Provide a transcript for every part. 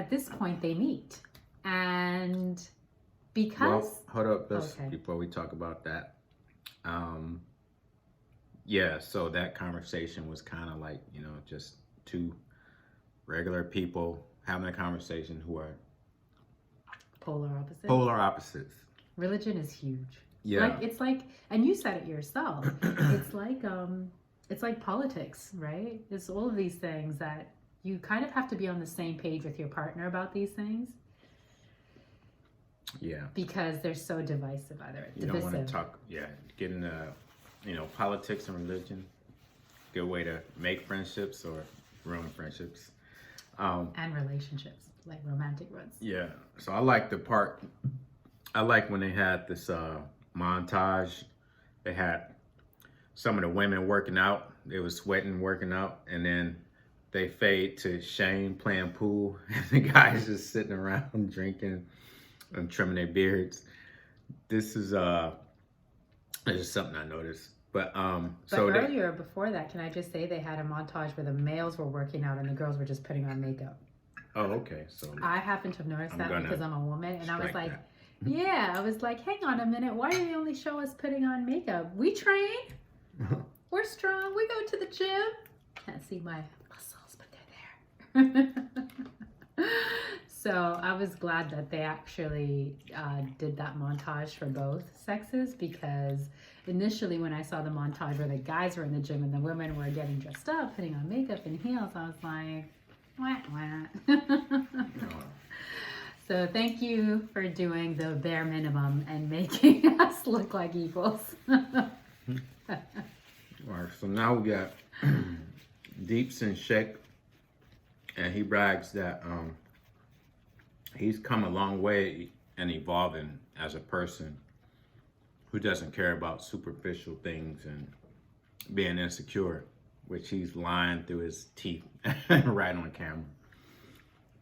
at this point they meet. And because... Well, hold up, before we talk about that. Yeah, so that conversation was kind of like, you know, just two regular people having a conversation who are polar opposites. Polar opposites. Religion is huge. Yeah. It's like, and you said it yourself. It's like politics, right? It's all of these things that you kind of have to be on the same page with your partner about these things. Yeah. Because they're so divisive, You don't want to talk, get into, you know, politics and religion. Good way to make friendships or ruin friendships. And relationships, like romantic ones. Yeah. So I like when they had this montage. They had some of the women working out. They were sweating, working out. And then they fade to Shane playing pool. And the guys just sitting around drinking and trimming their beards. This is just something I noticed. But so earlier, before that, can I just say they had a montage where the males were working out and the girls were just putting on makeup. Oh, okay. So I happen to have noticed that because I'm a woman, and I was like, hang on a minute, why do they only show us putting on makeup? We train, we're strong, we go to the gym. Can't see my muscles, but they're there. So I was glad that they actually did that montage for both sexes, because initially when I saw the montage where the guys were in the gym and the women were getting dressed up, putting on makeup and heels, I was like, wah, wah. So thank you for doing the bare minimum and making us look like equals. All right, so now we got Deeps and Shake, and he brags that he's come a long way and evolving as a person who doesn't care about superficial things and being insecure, which he's lying through his teeth right on camera.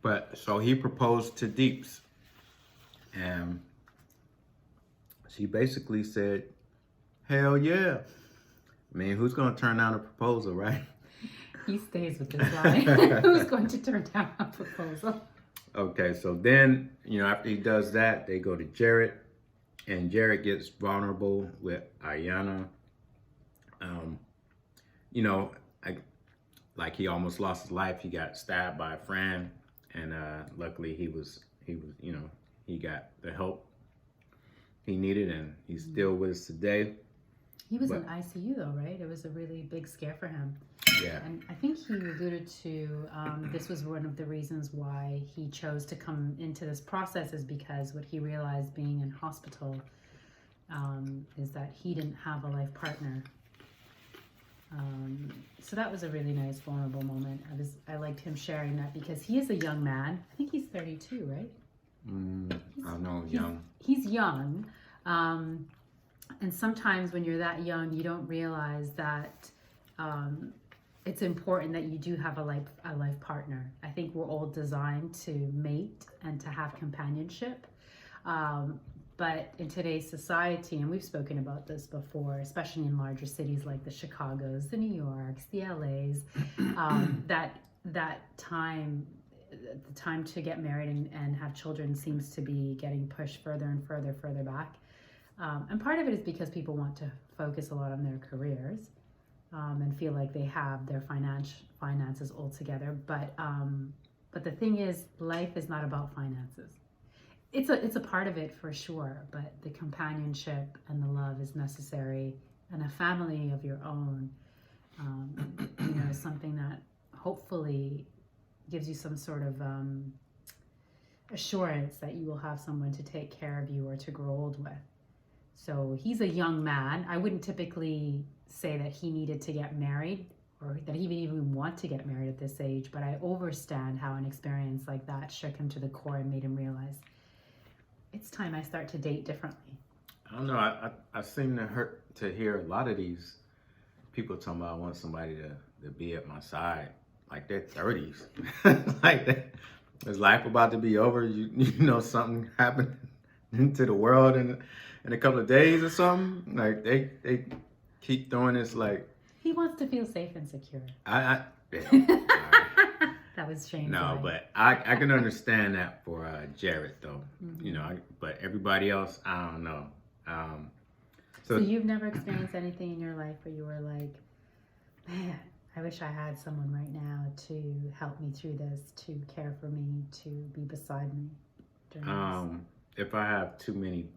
But so he proposed to Deeps, and she basically said, hell yeah. I mean, who's going to turn down a proposal, right? He stays with this line. Who's going to turn down a proposal? Okay, so then, you know, after he does that, they go to Jared, and Jared gets vulnerable with Ayana. You know, like he almost lost his life. He got stabbed by a friend, and luckily he was, you know, he got the help he needed, and he's still with us today. He was in ICU though, right? It was a really big scare for him. Yeah. And I think he alluded to this was one of the reasons why he chose to come into this process, is because what he realized being in hospital is that he didn't have a life partner. So that was a really nice, vulnerable moment. I liked him sharing that because he is a young man. I think he's 32, right? I know, young. He's young. And sometimes when you're that young, you don't realize that it's important that you do have a life partner. I think we're all designed to mate and to have companionship. But in today's society, and we've spoken about this before, especially in larger cities like the Chicagos, the New Yorks, the LAs, that time, the time to get married and have children seems to be getting pushed further and further back. And part of it is because people want to focus a lot on their careers and feel like they have their finances all together. But the thing is, life is not about finances. It's a part of it for sure, but the companionship and the love is necessary, and a family of your own, you know, is something that hopefully gives you some sort of assurance that you will have someone to take care of you or to grow old with. So he's a young man. I wouldn't typically say that he needed to get married or that he would even want to get married at this age, but I understand how an experience like that shook him to the core and made him realize, it's time I start to date differently. I don't know. I seem to hear a lot of these people talking about I want somebody to be at my side, like they're 30s. Like that. Is life about to be over? You know something happened into the world in a couple of days or something? Like they keep throwing this like. He wants to feel safe and secure. Yeah. That was Shane's No, line. but I can understand that for Jared though. Mm-hmm. You know, but everybody else, I don't know. So you've never experienced anything in your life where you were like, man, I wish I had someone right now to help me through this, to care for me, to be beside me during this? If I have too many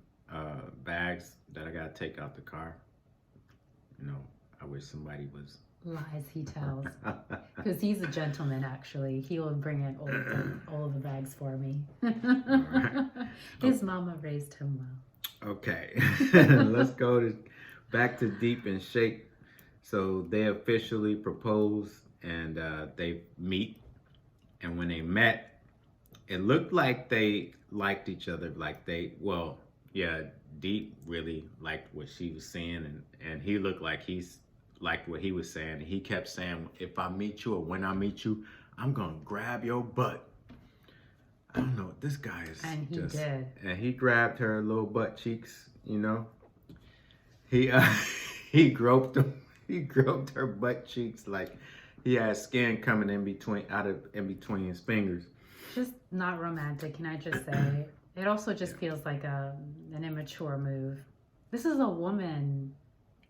bags that I gotta take out the car, you know, I wish somebody was. Lies he tells. Because he's a gentleman, actually. He will bring in all of the bags for me. Right. His mama raised him well. Okay, let's go back to Deep and Shake. So they officially propose and they meet. And when they met, it looked like they liked each other. Like Deep really liked what she was saying, and he looked like he's liked what he was saying. He kept saying, if I meet you or when I meet you, I'm gonna grab your butt. I don't know, this guy is and he did. And he grabbed her little butt cheeks, you know. He groped them. He groped her butt cheeks like he had skin coming in between his fingers. Just not romantic, can I just say? It also just feels like an immature move. This is a woman.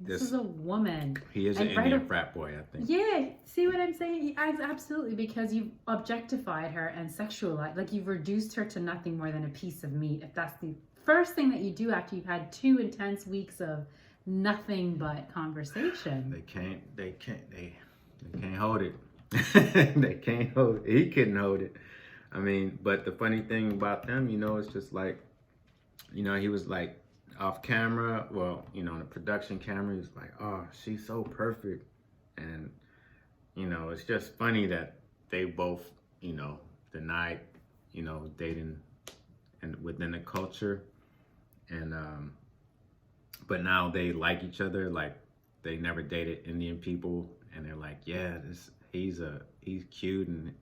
This is a woman. He is an Indian frat boy, I think. Yeah, see what I'm saying? Absolutely, because you've objectified her and sexualized, like you've reduced her to nothing more than a piece of meat. If that's the first thing that you do after you've had 2 intense weeks of nothing but conversation. They can't hold it. They can't hold it. He couldn't hold it. I mean, but the funny thing about them, you know, it's just like, you know, he was like, off camera, well, you know, on the production camera, he's like, oh, she's so perfect. And, you know, it's just funny that they both, you know, denied, you know, dating and within the culture. And, but now they like each other, like they never dated Indian people. And they're like, yeah, he's cute. And,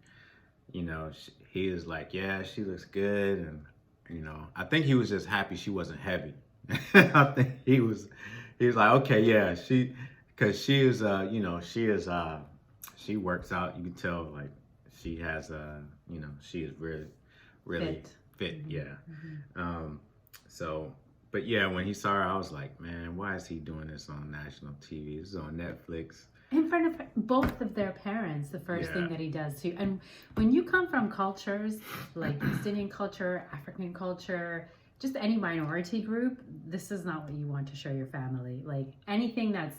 you know, he is like, yeah, she looks good. And, you know, I think he was just happy she wasn't heavy. I think he was like, okay, yeah, because she is, you know, she works out. You can tell, like, she has, you know, she is really fit, yeah. Mm-hmm. So, but yeah, when he saw her, I was like, man, why is he doing this on national TV? This is on Netflix. In front of both of their parents, the first thing that he does too. And when you come from cultures like East Indian culture, African culture, just any minority group, this is not what you want to show your family. Like anything that's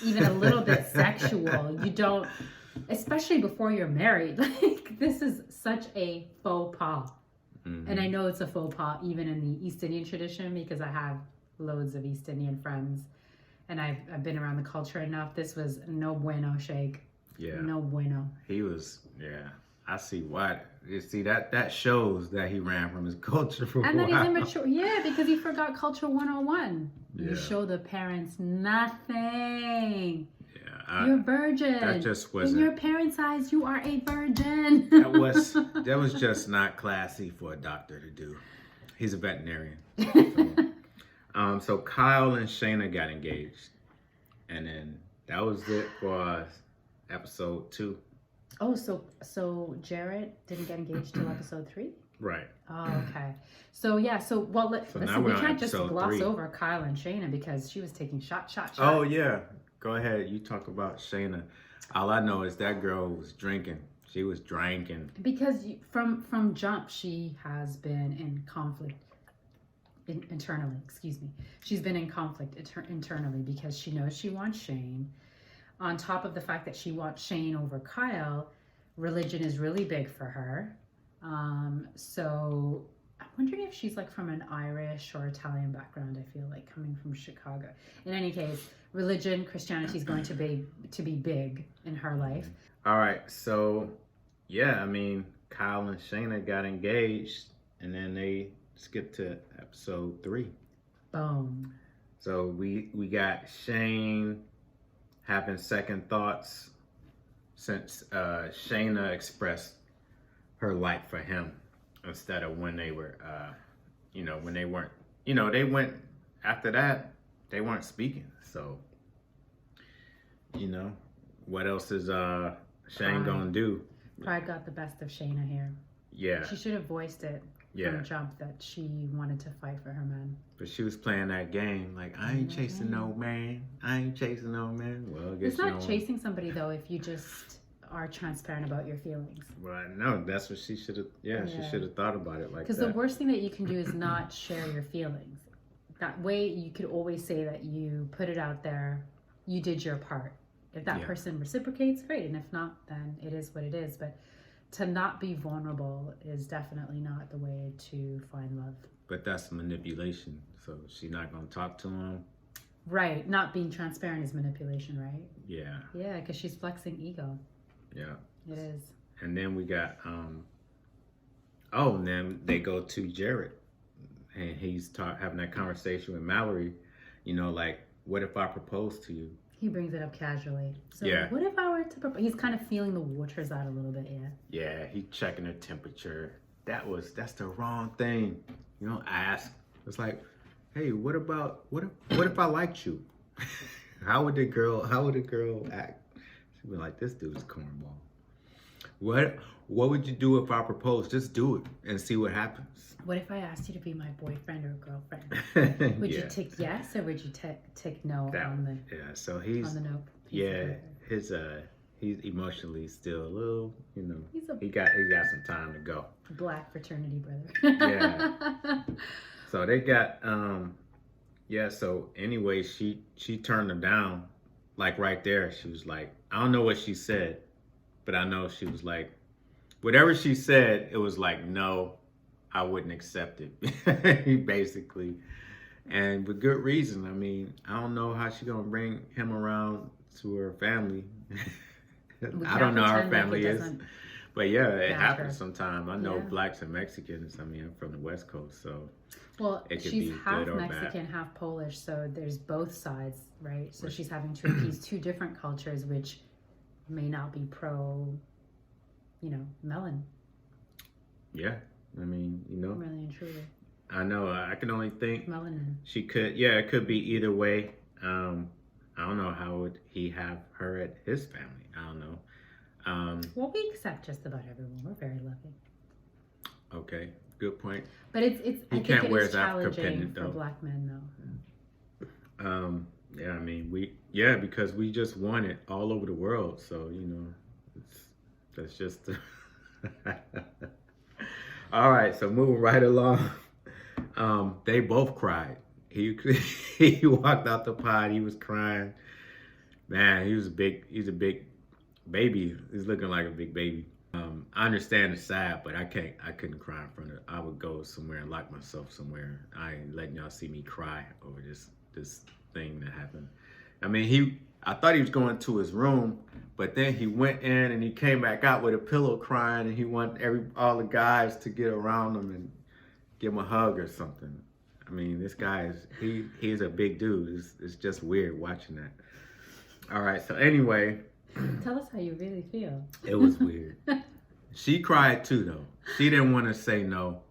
even a little bit sexual, you don't, especially before you're married. Like this is such a faux pas. Mm-hmm. And I know it's a faux pas even in the East Indian tradition because I have loads of East Indian friends and I've been around the culture enough. This was no bueno, Shake. Yeah. No bueno. He was, yeah. I see why. You see that shows that he ran from his culture for a while. And that he's immature. Yeah, because he forgot culture 101. Yeah. You show the parents nothing. Yeah, you're a virgin. That just wasn't. In your parents' eyes, you are a virgin. that was just not classy for a doctor to do. He's a veterinarian. So Kyle and Shayna got engaged, and then that was it for episode 2. Oh, so Jared didn't get engaged till episode 3? Right. Oh, okay. So yeah, listen, we can't just gloss over Kyle and Shayna because she was taking shot. Oh yeah. Go ahead, you talk about Shayna. All I know is that girl was drinking. She was drinking. Because from jump, she has been in conflict internally. Excuse me. She's been in conflict internally because she knows she wants Shane. On top of the fact that she wants Shane over Kyle, religion is really big for her. So I'm wondering if she's like from an Irish or Italian background, I feel like, coming from Chicago. In any case, religion, Christianity is going to be big in her life. All right. So, yeah, I mean, Kyle and Shayna got engaged, and then they skipped to episode 3. Boom. So we got Shane having second thoughts since Shayna expressed her like for him instead of when they were, when they weren't, they went after that, they weren't speaking. So, what else is Shane gonna do? Pride got the best of Shayna here. Yeah. She should have voiced it from jump that she wanted to fight for her man. But she was playing that game like, I ain't chasing no man. I ain't chasing no man. Well, I guess it's not chasing somebody though if you just are transparent about your feelings. Well, no, that's what she should have. Yeah, she should have thought about it like that. Because the worst thing that you can do is not share your feelings. That way, you could always say that you put it out there. You did your part. If that person reciprocates, great, and if not, then it is what it is. But to not be vulnerable is definitely not the way to find love. But that's manipulation. So she's not gonna talk to him. Right. Not being transparent is manipulation, right? Yeah. Yeah, because she's flexing ego. Yeah. It is. And then we got and then they go to Jared, and he's having that conversation with Mallory. You know, like, what if I propose to you? He brings it up casually. So what if I were to propose? He's kind of feeling the waters out a little bit, Yeah, he checking her temperature. That's the wrong thing. You know, ask. It's like, hey, what if I liked you? How would the girl act? She'd be like, this dude's cornball. What would you do if I proposed? Just do it and see what happens. What if I asked you to be my boyfriend or girlfriend? Would you tick yes or would you tick no on the so he's on the no? He's emotionally still a little, you know, he got some time to go. Black fraternity brother. So they got so anyway, she turned him down, like right there. She was like, I don't know what she said, but I know she was like, whatever she said, it was like, no, I wouldn't accept it. Basically. And with good reason. I mean, I don't know how she's gonna bring him around to her family. I don't know how her family is. But yeah, it happens sometimes. I know blacks and Mexicans. I mean, I'm from the West Coast, so she's half Mexican, half Polish, so there's both sides, right? So she's having to appease two different cultures, which may not be pro, melon. Yeah, I mean, Really and truly. I know. I can only think melanin. She could. Yeah, it could be either way. I don't know how would he have her at his family. I don't know. Well, we accept just about everyone. We're very loving. Okay, good point. But I think can't it wear is his Africa challenging pendant, for though. black men, though. Yeah, I mean, because we just won it all over the world. So, that's just. All right, so moving right along. They both cried. He walked out the pod. He was crying. Man, he's a big baby. He's looking like a big baby. I understand it's sad, but I couldn't cry in front of it. I would go somewhere and lock myself somewhere. I ain't letting y'all see me cry over this thing that happened. I mean, I thought he was going to his room, but then he went in and he came back out with a pillow crying, and he wanted all the guys to get around him and give him a hug or something. I mean, this guy he's a big dude. It's just weird watching that. All right, so anyway. Tell us how you really feel. It was weird. She cried too, though. She didn't want to say no,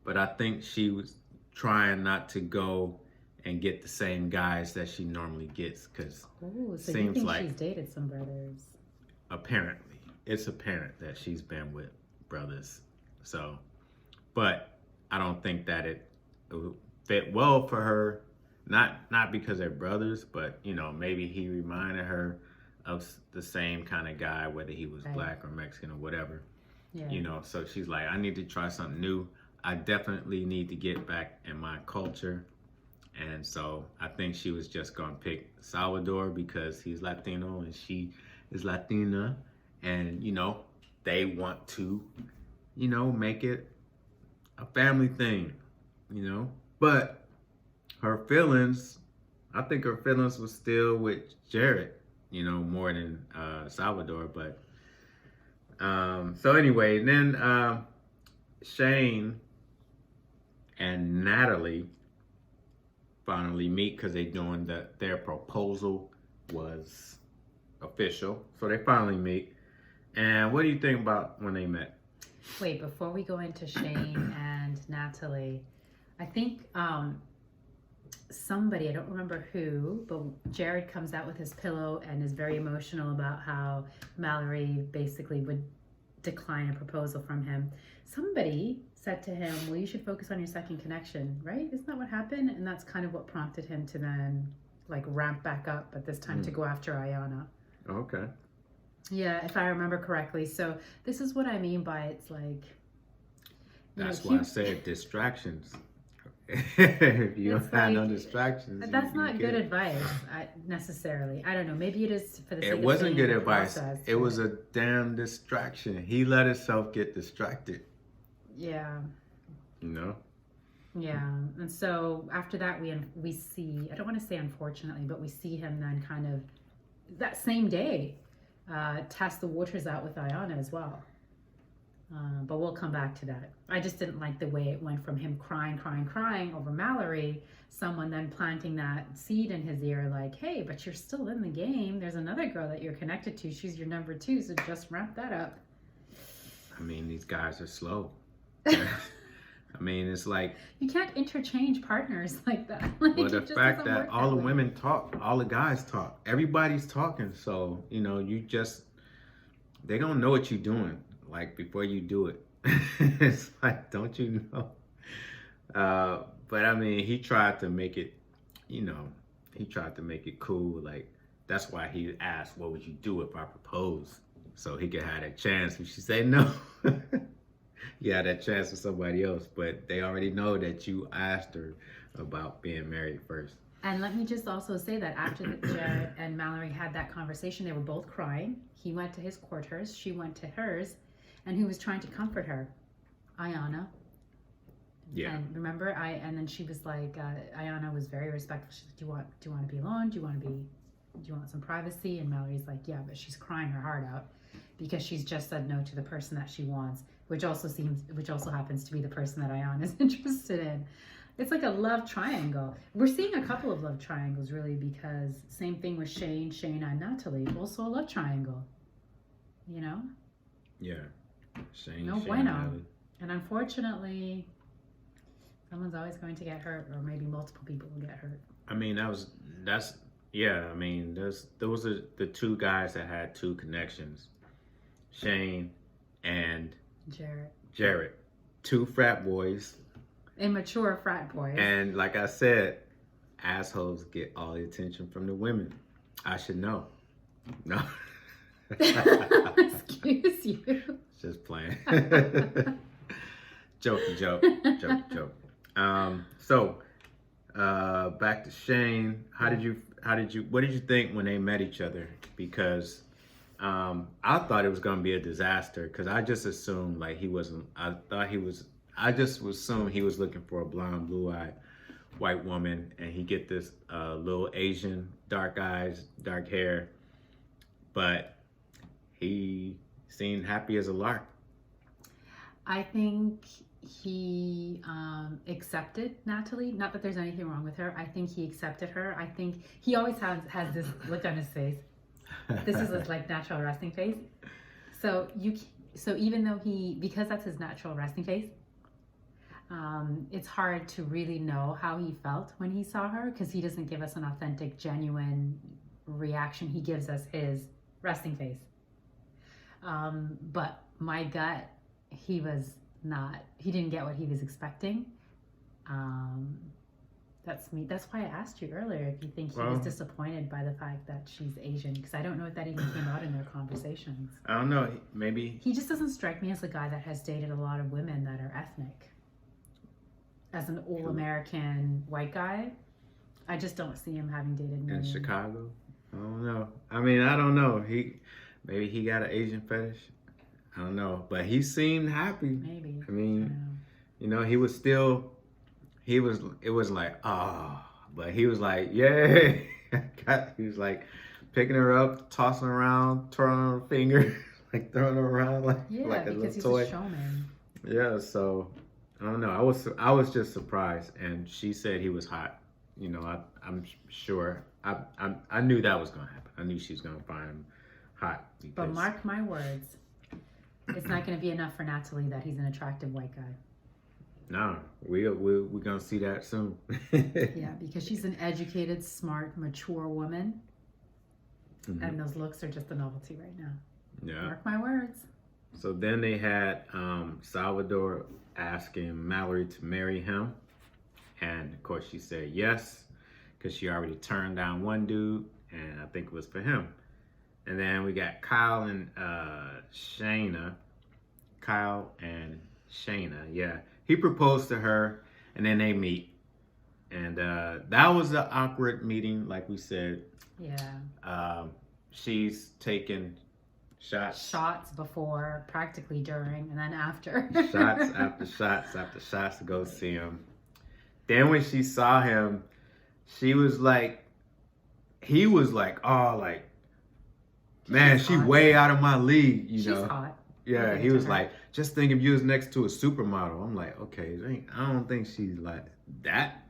but I think she was trying not to go and get the same guys that she normally gets, because so seems you think like she's dated some brothers. Apparently, it's apparent that she's been with brothers. So, but I don't think that it fit well for her. Not because they're brothers, but maybe he reminded her of the same kind of guy, whether he was black or Mexican or whatever. Yeah. So she's like, I need to try something new. I definitely need to get back in my culture. And so I think she was just going to pick Salvador because he's Latino and she is Latina. And, they want to, make it a family thing, But I think her feelings was still with Jared, more than Salvador. But so anyway, then Shane and Natalie finally meet because they're doing their proposal was official. So they finally meet. And what do you think about when they met? Wait, before we go into Shane and Natalie, I think somebody, I don't remember who, but Jared comes out with his pillow and is very emotional about how Mallory basically would decline a proposal from him. Somebody said to him, well, you should focus on your second connection, right? Isn't that what happened? And that's kind of what prompted him to then like ramp back up, but this time to go after Ayana. Okay. Yeah, if I remember correctly. So this is what I mean by it's like... That's why I said distractions. If you don't have no distractions. That's not good advice, necessarily. I don't know. Maybe it is for the sake of... It wasn't good advice. Process, it was a damn distraction. He let himself get distracted. Yeah. You know? Yeah. And so after that, we see, I don't want to say unfortunately, but we see him then kind of that same day test the waters out with Ayana as well. But we'll come back to that. I just didn't like the way it went from him crying over Mallory, someone then planting that seed in his ear like, hey, but you're still in the game. There's another girl that you're connected to. She's your number 2, so just wrap that up. I mean, these guys are slow. I mean, it's like... You can't interchange partners like that. Like, well, the fact that all the women talk, all the guys talk, everybody's talking. So, you know, they don't know what you're doing, like, before you do it. It's like, don't you know? But, I mean, he tried to make it, you know, cool. Like, that's why he asked, what would you do if I proposed? So he could have that chance. If she said no. Yeah, that chance with somebody else, but they already know that you asked her about being married first. And let me just also say that after Jared and Mallory had that conversation, they were both crying. He went to his quarters, she went to hers, and he was trying to comfort her, Ayana. Yeah. And remember, and then she was like, Ayana was very respectful. She said, do you want to be alone? Do you want some privacy? And Mallory's like, yeah, but she's crying her heart out because she's just said no to the person that she wants. Which also happens to be the person that Ayana is interested in. It's like a love triangle. We're seeing a couple of love triangles really because same thing with Shane, Shayna, and Natalie. Also a love triangle. You know? Yeah. Shane, no bueno. Natalie. And unfortunately, someone's always going to get hurt, or maybe multiple people will get hurt. I mean, those are the 2 guys that had 2 connections. Shane and Jared. 2 frat boys. Immature frat boys. And like I said, assholes get all the attention from the women. I should know. No. Excuse you. Just playing. Joke. So back to Shane. What did you think when they met each other? Because I thought it was going to be a disaster because I just assumed like I just assumed he was looking for a blonde, blue-eyed white woman, and he get this little Asian, dark eyes, dark hair, but he seemed happy as a lark. I think he accepted Natalie. Not that there's anything wrong with her. I think he accepted her. I think he always has this look on his face. This is his like natural resting face. So even though because that's his natural resting face, it's hard to really know how he felt when he saw her because he doesn't give us an authentic, genuine reaction. He gives us his resting face. But my gut, he didn't get what he was expecting. That's me. That's why I asked you earlier if you think he was disappointed by the fact that she's Asian, because I don't know if that even came out in their conversations. I don't know. Maybe. He just doesn't strike me as a guy that has dated a lot of women that are ethnic. As an all-American white guy, I just don't see him having dated many. In Chicago? I don't know. I mean, I don't know. Maybe he got an Asian fetish. I don't know. But he seemed happy. Maybe. I mean, you know, he was still... it was like, but he was like, yay. He was like picking her up, tossing her around, twirling her finger, like throwing her around like a little toy. Yeah, because he's a showman. Yeah, so I don't know. I was just surprised, and she said he was hot. You know, I'm sure. I knew that was gonna happen. I knew she was gonna find him hot. But mark my words, it's not gonna be enough for Natalie that he's an attractive white guy. No, we're gonna see that soon. Yeah, because she's an educated, smart, mature woman, and those looks are just a novelty right now. Yeah. Mark my words. So then they had Salvador asking Mallory to marry him. And of course she said yes, because she already turned down one dude, and I think it was for him. And then we got Kyle and Shayna. Kyle and Shayna, yeah. He proposed to her, and then they meet. And that was an awkward meeting, like we said. Yeah. She's taking shots before, practically during, and then after. shots after shots after shots to go see him. Then when she saw him, he was like, oh, like, man, she way out of my league, you know. She's hot. Yeah, he was like, just think if you was next to a supermodel. I'm like, okay, I don't think she's like that.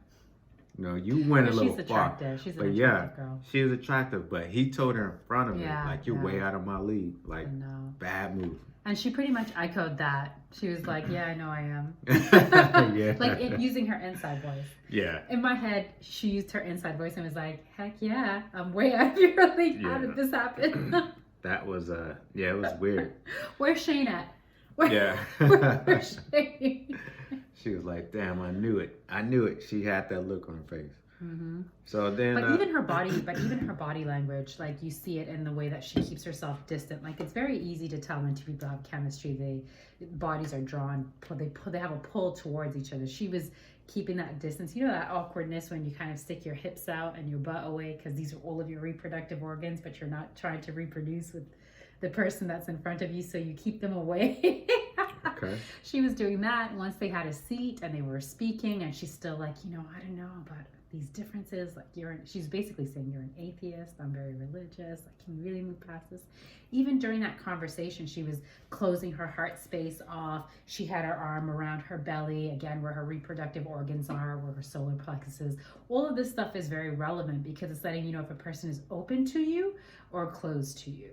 You know, you went a little far. She's attractive. She's an attractive girl. She is attractive, but he told her in front of me, like, you're way out of my league. Like, bad move. And she pretty much echoed that. She was like, yeah, I know I am. Yeah. Like using her inside voice. Yeah. In my head, she used her inside voice and was like, heck yeah, I'm way out of your league. How did this happen? That was, it was weird. Where's Shane at? Where's Shane? She was like, damn, I knew it. I knew it. She had that look on her face. Mm-hmm. So then, but even her body language, like you see it in the way that she keeps herself distant. Like it's very easy to tell when two people have chemistry. Bodies are drawn. They have a pull towards each other. She was keeping that distance. You know that awkwardness when you kind of stick your hips out and your butt away because these are all of your reproductive organs, but you're not trying to reproduce with the person that's in front of you, so you keep them away. Okay. She was doing that once they had a seat and they were speaking, and she's still like, I don't know about these differences. Like she's basically saying you're an atheist. I'm very religious. Like, can you really move past this? Even during that conversation, she was closing her heart space off. She had her arm around her belly, again, where her reproductive organs are, where her solar plexus is. All of this stuff is very relevant because it's letting you know if a person is open to you or closed to you.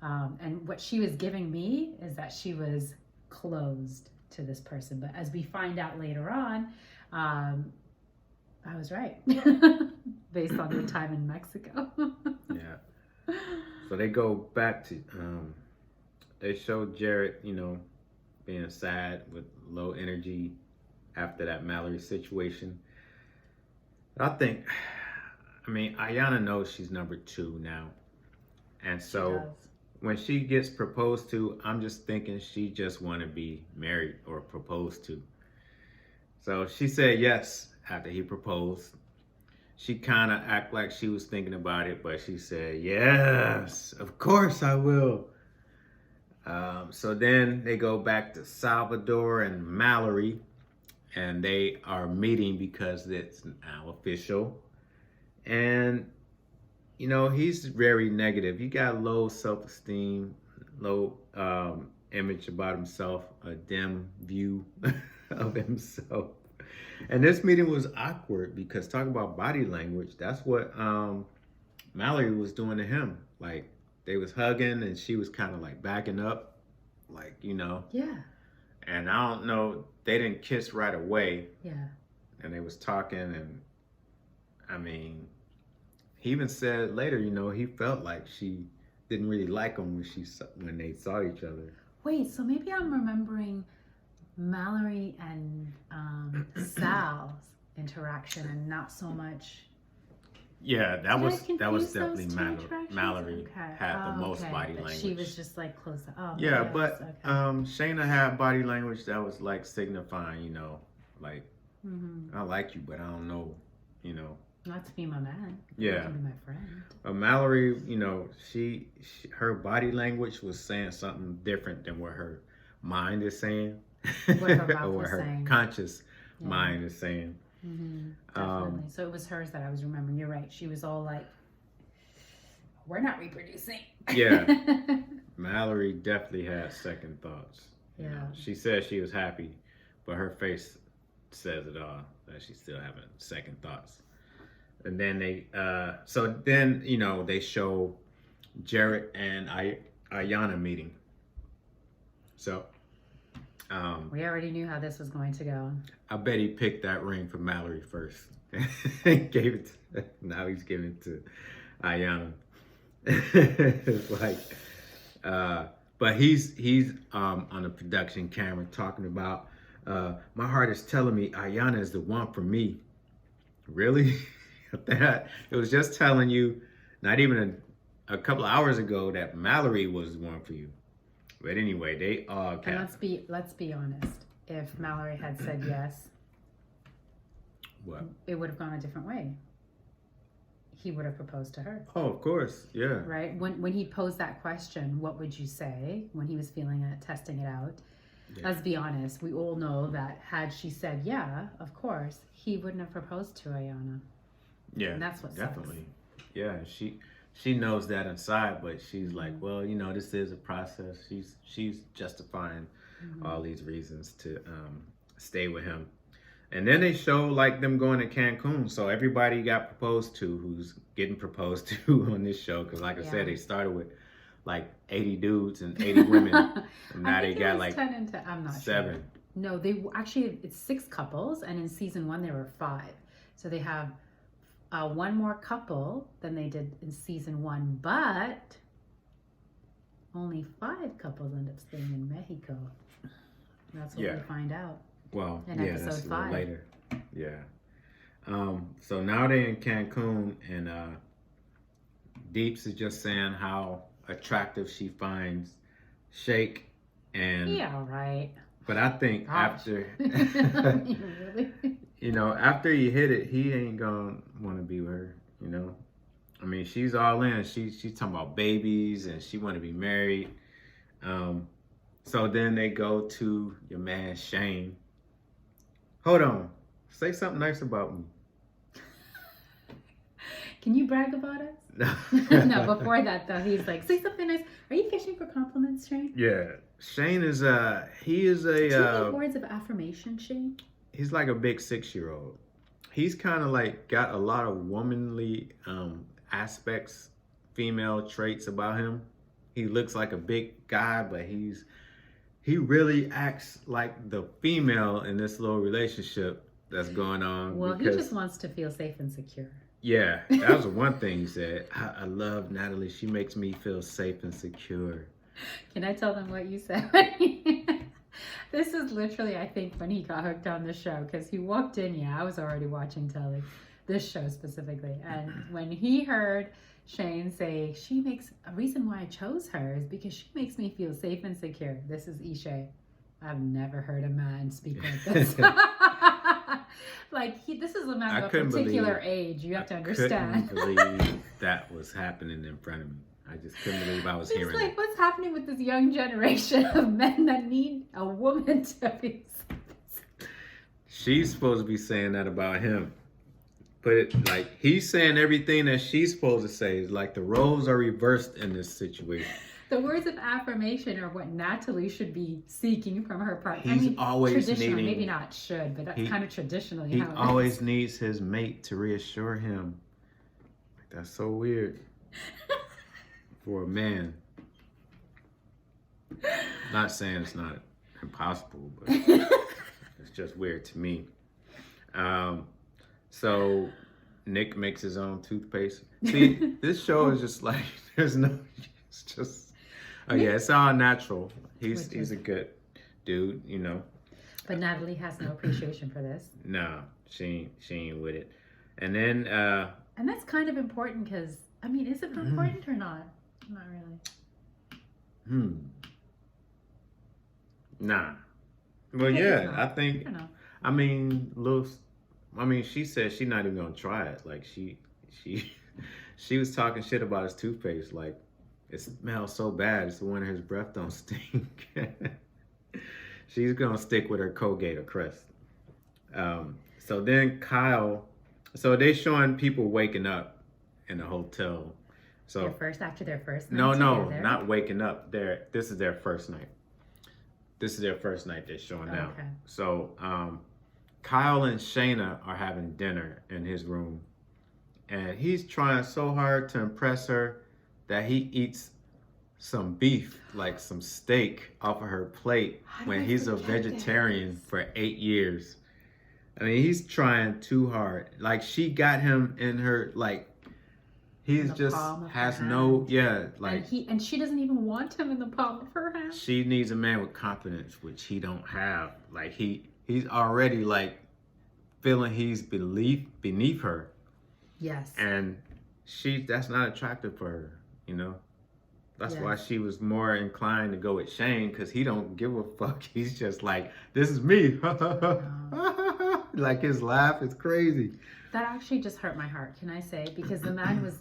And what she was giving me is that she was closed to this person. But as we find out later on, I was right based on their time in Mexico. Yeah. So they go back to, they show Jarrett, being sad with low energy after that Mallory situation. Ayana knows she's number 2 now. And so when she gets proposed to, I'm just thinking she just want to be married or proposed to. So she said yes after he proposed. She kind of act like she was thinking about it, but she said, yes, of course I will. So then they go back to Salvador and Mallory, and they are meeting because it's now official. And he's very negative. He got low self-esteem, low image about himself, a dim view of himself. And this meeting was awkward because talk about body language, that's what Mallory was doing to him. Like, they was hugging and she was kind of like backing up, like, Yeah. And I don't know, they didn't kiss right away. Yeah. And they was talking, and he even said later, he felt like she didn't really like him when they saw each other. Wait, so maybe I'm remembering Mallory and Sal's interaction and not so much. Yeah, that was definitely Mallory had the most body language. She was just like close. Shayna had body language that was like signifying, like, I like you, but I don't know, Not to be my man. Yeah. Not to be my friend. But Mallory, she her body language was saying something different than what her mind is saying. What her mouth or what was her saying. conscious mind is saying. Mm-hmm. Definitely. So it was hers that I was remembering. You're right. She was all like, we're not reproducing. Yeah. Mallory definitely had second thoughts. Yeah. She said she was happy, but her face says it all, that she's still having second thoughts. And then they show Jarrett and Ayana meeting. So we already knew how this was going to go. I bet he picked that ring for Mallory first. Gave it to, now he's giving it to Ayana. It's like But he's on the production camera talking about my heart is telling me Ayana is the one for me. Really? That it was just telling you not even a couple of hours ago that Mallory was the one for you. But anyway, they all and let's be honest. If Mallory had said yes, what? It would have gone a different way. He would have proposed to her. Oh, of course, yeah. Right? When he posed that question, what would you say when he was feeling it, testing it out? Yeah. Let's be honest. We all know that had she said yeah, of course, he wouldn't have proposed to Ayana. Yeah, and that's what definitely. Sucks. Yeah, she knows that inside, but she's like, well, you know, this is a process. She's justifying all these reasons to stay with him. And then they show like them going to Cancun. So everybody got proposed to who's getting proposed to on this show. Because like I said, they started with like 80 dudes and 80 women. And now they got like 10 I'm not 7. Sure. No, they actually, it's 6 couples. And in season 1, there were 5. So they have one more couple than they did in season 1. But only 5 couples end up staying in Mexico. That's what we find out. Well, in episode 5. Later. Yeah. So now they're in Cancun, and Deeps is just saying how attractive she finds Shake, and yeah, right. But I think after, really? you know, after you hit it, he ain't gonna want to be with her. You know, I mean, she's all in. She's talking about babies, and she want to be married. So then they go to your man Shane. Hold on. Say something nice about me. Can you brag about us? No. No, before that though, he's like, say something nice. Are you fishing for compliments, Shane? Yeah. Shane is he is a Do you have words of affirmation, Shane? He's like a big 6-year-old. He's kind of like got a lot of womanly aspects, female traits about him. He looks like a big guy, but he really acts like the female in this little relationship that's going on. Well, because he just wants to feel safe and secure. Yeah, that was the one thing he said. I love Natalie. She makes me feel safe and secure. Can I tell them what you said? This is literally, I think, when he got hooked on the show. Because he walked in, I was already watching telly, this show specifically. And when he heard Shane say, a reason why I chose her is because she makes me feel safe and secure. This is Ishé. I've never heard a man speak like this. This is a man of a particular age. You have to understand. I couldn't believe that was happening in front of me. I just couldn't believe I was hearing it. It's like, what's happening with this young generation of men that need a woman to be... She's supposed to be saying that about him. But he's saying everything that she's supposed to say. It's like the roles are reversed in this situation. The words of affirmation are what Natalie should be seeking from her partner. He's always needing... Maybe not should, but that's kind of traditionally how it is. He always needs his mate to reassure him. That's so weird. For a man. Not saying it's not impossible, but it's just weird to me. So Nick makes his own toothpaste. See, this show is just like, it's just, it's all natural. He's a good dude, you know. But Natalie has no appreciation for this. No, she ain't with it. And then and that's kind of important because, I mean, is it important or not? Not really. Nah. Well, yeah, I think. I mean, she said she's not even gonna try it. Like she was talking shit about his toothpaste. Like it smells so bad. It's the one his breath don't stink. She's gonna stick with her Colgate or Crest. So then Kyle. So they showing people waking up in the hotel. So after their first night. No, not waking up. This is their first night. This is their first night they're showing now. Okay. So Kyle and Shayna are having dinner in his room. And he's trying so hard to impress her that he eats some beef, like some steak, off of her plate when he's a vegetarian for 8 years. I mean, he's trying too hard. Like, she got him in her, like, He's just has no, like. And she doesn't even want him in the palm of her hand. She needs a man with confidence, which he don't have. Like he's already like feeling he's beneath her. Yes. And that's not attractive for her, you know. That's why she was more inclined to go with Shane, because he don't give a fuck. He's just like, this is me. Like his laugh is crazy. That actually just hurt my heart, can I say? Because the man was,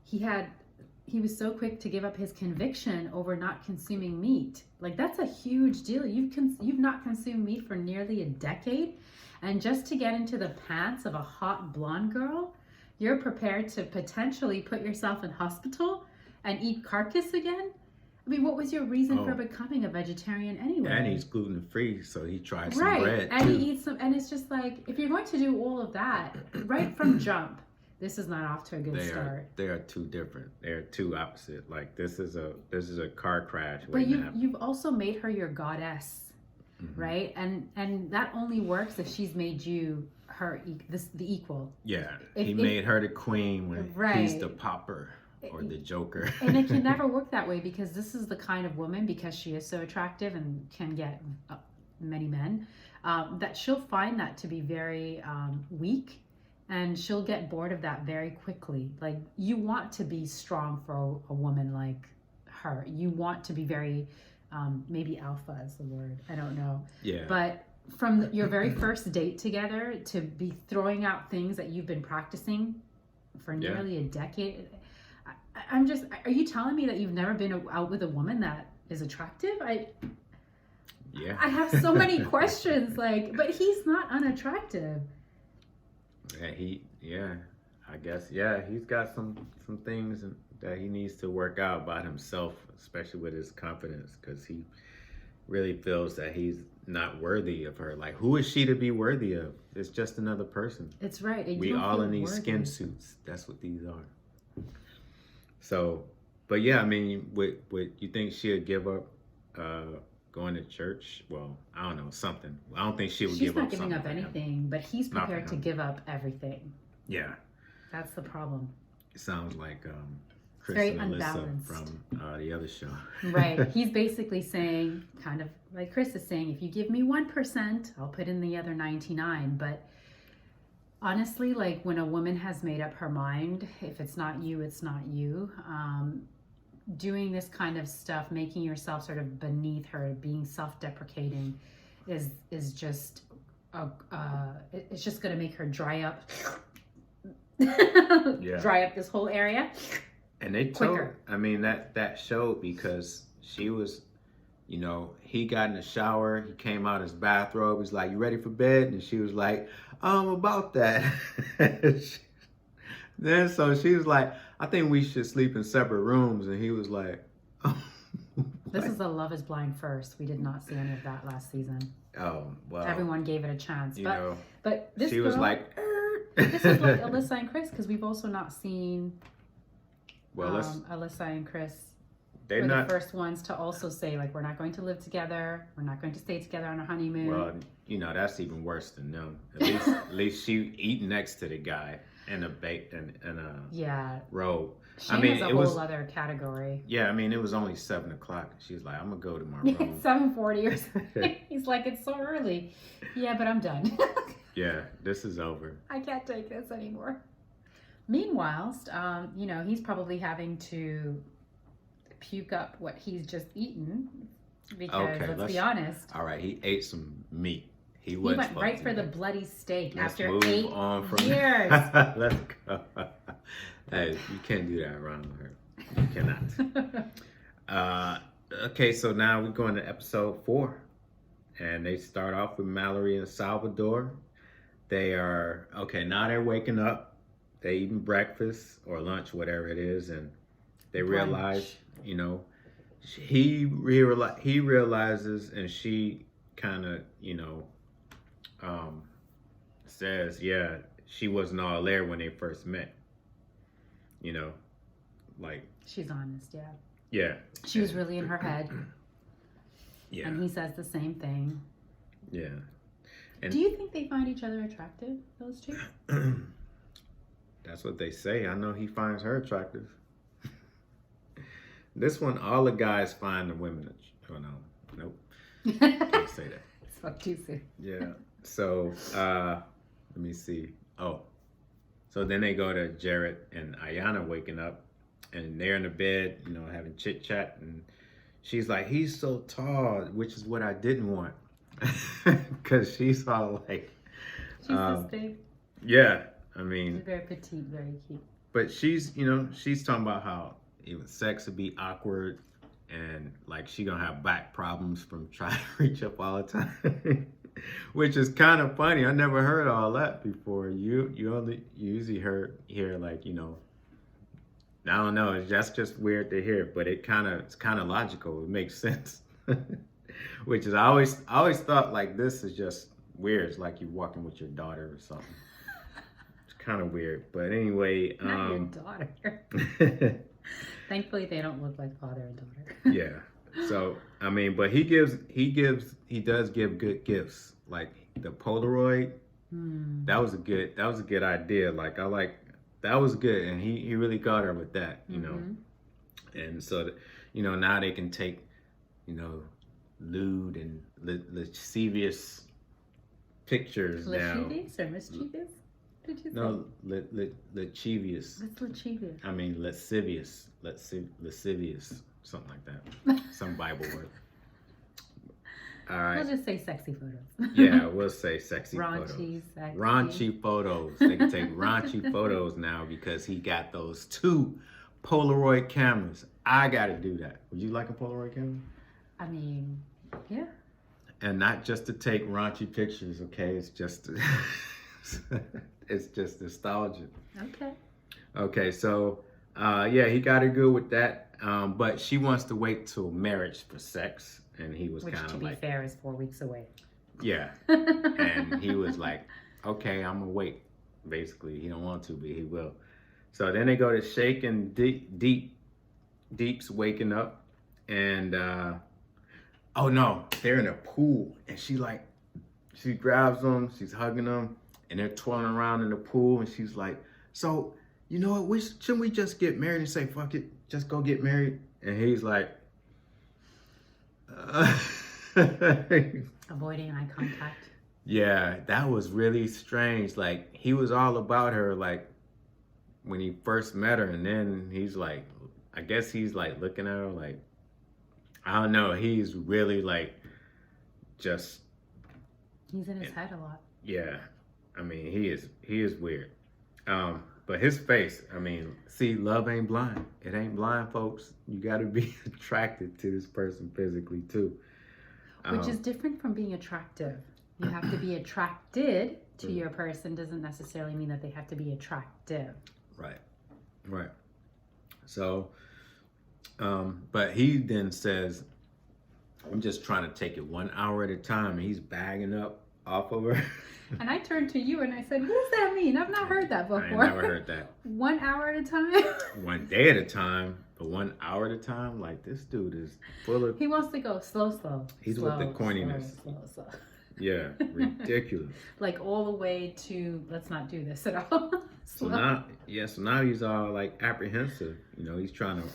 he was so quick to give up his conviction over not consuming meat. Like, that's a huge deal. You've not consumed meat for nearly a decade, and just to get into the pants of a hot blonde girl, you're prepared to potentially put yourself in hospital and eat carcass again? I mean, what was your reason for becoming a vegetarian anyway? And he's gluten free, so he tried some bread and too. He eats some, and it's just like, if you're going to do all of that right from jump, this is not off to a good start. They are two different. They're two opposite. Like this is a car crash. But you've also made her your goddess, right? And that only works if she's made you the equal. Yeah, he made her the queen when he's the pauper. Or the Joker. And it can never work that way, because this is the kind of woman, because she is so attractive and can get many men, that she'll find that to be very weak, and she'll get bored of that very quickly. Like, you want to be strong for a woman like her. You want to be very, maybe alpha is the word, I don't know. Yeah. But from your very first date together to be throwing out things that you've been practicing for nearly a decade, I'm just, are you telling me that you've never been out with a woman that is attractive? I have so many questions, like, but he's not unattractive. I guess, he's got some things that he needs to work out about himself, especially with his confidence, because he really feels that he's not worthy of her. Like, who is she to be worthy of? It's just another person. It's right. We all in these skin suits. That's what these are. So, but yeah, I mean, what you think she'd give up going to church? Well, I don't know, something. I don't think she would give up something. She's not giving up anything, but he's prepared to give up everything. Yeah. That's the problem. It sounds like Chris very and Alyssa unbalanced from the other show. Right. He's basically saying, kind of like Chris is saying, if you give me 1%, I'll put in the other 99. But honestly, like, when a woman has made up her mind, if it's not you, it's not you. Doing this kind of stuff, making yourself sort of beneath her, being self-deprecating, is just it's just going to make her dry up. Dry up this whole area. And they told, I mean, that showed, because she was, you know, he got in the shower, he came out his bathrobe, he's like, you ready for bed? And she was like, about that. Then so she was like, I think we should sleep in separate rooms. And he was like, This is a Love is Blind first. We did not see any of that last season. Oh, well. Everyone gave it a chance. But this she was like, this is like Alyssa and Chris, because we've also not seen Alyssa and Chris. They're not the first ones to also say, like, we're not going to live together. We're not going to stay together on our honeymoon. Well, you know, that's even worse than them. At least she eating next to the guy in a robe. I mean, it was a whole other category. Yeah, I mean, it was only 7:00. She's like, I'm gonna go to my room. 7:40 or something. He's like, it's so early. Yeah, but I'm done. Yeah, this is over. I can't take this anymore. Meanwhile, you know, he's probably having to puke up what he's just eaten, because let's be honest. All right, he ate some meat. He went right for the bloody steak after move 8 on from years. Let's go. Hey, you can't do that around her. You cannot. Okay, so now we're going to episode 4. And they start off with Mallory and Salvador. They are, now they're waking up. They eating breakfast or lunch, whatever it is. And they realize, you know, he realizes, and she kind of, you know, says, she wasn't all there when they first met. You know, like, she's honest, yeah. She was really in her head. Yeah. And he says the same thing. Yeah. And do you think they find each other attractive, those two? That's what they say. I know he finds her attractive. This one, all the guys find the women. Oh no, nope. Can't say that. It's fuck too soon. Yeah. So let me see. Oh, so then they go to Jared and Ayana waking up, and they're in the bed, you know, having chit chat, and she's like, "He's so tall," which is what I didn't want, because she's all like, she's this big. Yeah, I mean, she's very petite, very cute. But she's, you know, she's talking about how even sex would be awkward, and like she gonna have back problems from trying to reach up all the time, which is kind of funny. I never heard all that before. You usually hear like, you know, I don't know. That's just weird to hear, but it's kind of logical. It makes sense. Which is I always thought like this is just weird. It's like you walking with your daughter or something. It's kind of weird, but anyway. Not your daughter. Thankfully, they don't look like father and daughter. Yeah. So I mean, but he does give good gifts, like the Polaroid. That was a good idea. Like that was good, and he really got her with that, you know. And so, you know, now they can take, you know, lewd and lascivious pictures now. Lascivious or mischievous? Did you say? No, lascivious. What's lascivious? I mean lascivious, something like that. Some Bible word. All right. We'll just say sexy photos. Yeah, we'll say sexy raunchy, photos. sexy. Raunchy photos. They can take raunchy photos now because he got those 2 Polaroid cameras. I got to do that. Would you like a Polaroid camera? I mean, yeah. And not just to take raunchy pictures, okay? It's just it's just nostalgia. Okay. Okay, so yeah, he got her good with that. But she wants to wait till marriage for sex. And he was kind of like... Which, to be fair, is 4 weeks away. Yeah. And he was like, okay, I'm going to wait. Basically, he don't want to, but he will. So then they go to Shake and Deep's waking up. And, oh no, they're in a pool. And she grabs them, she's hugging them. And they're twirling around in the pool. And she's like, so, you know what, shouldn't we just get married and say, fuck it, just go get married? And he's like, avoiding eye contact. Yeah, that was really strange. Like, he was all about her, like, when he first met her, and then he's like, I guess he's like looking at her like, I don't know, he's really like just... He's in his head a lot. Yeah, I mean, he is weird. But his face, I mean, see, love ain't blind. It ain't blind, folks. You got to be attracted to this person physically, too. Which is different from being attractive. You have to be attracted to your person doesn't necessarily mean that they have to be attractive. Right. So, but he then says, I'm just trying to take it 1 hour at a time. And he's bagging up off of her. And I turned to you and I said, what does that mean? I've not heard that before. I never heard that. 1 hour at a time? 1 day at a time, but 1 hour at a time? Like, this dude is full of... He wants to go slow. He's slow, with the corniness. Slow. Yeah, ridiculous. Like all the way to, let's not do this at all. So now he's all like apprehensive. You know, he's trying to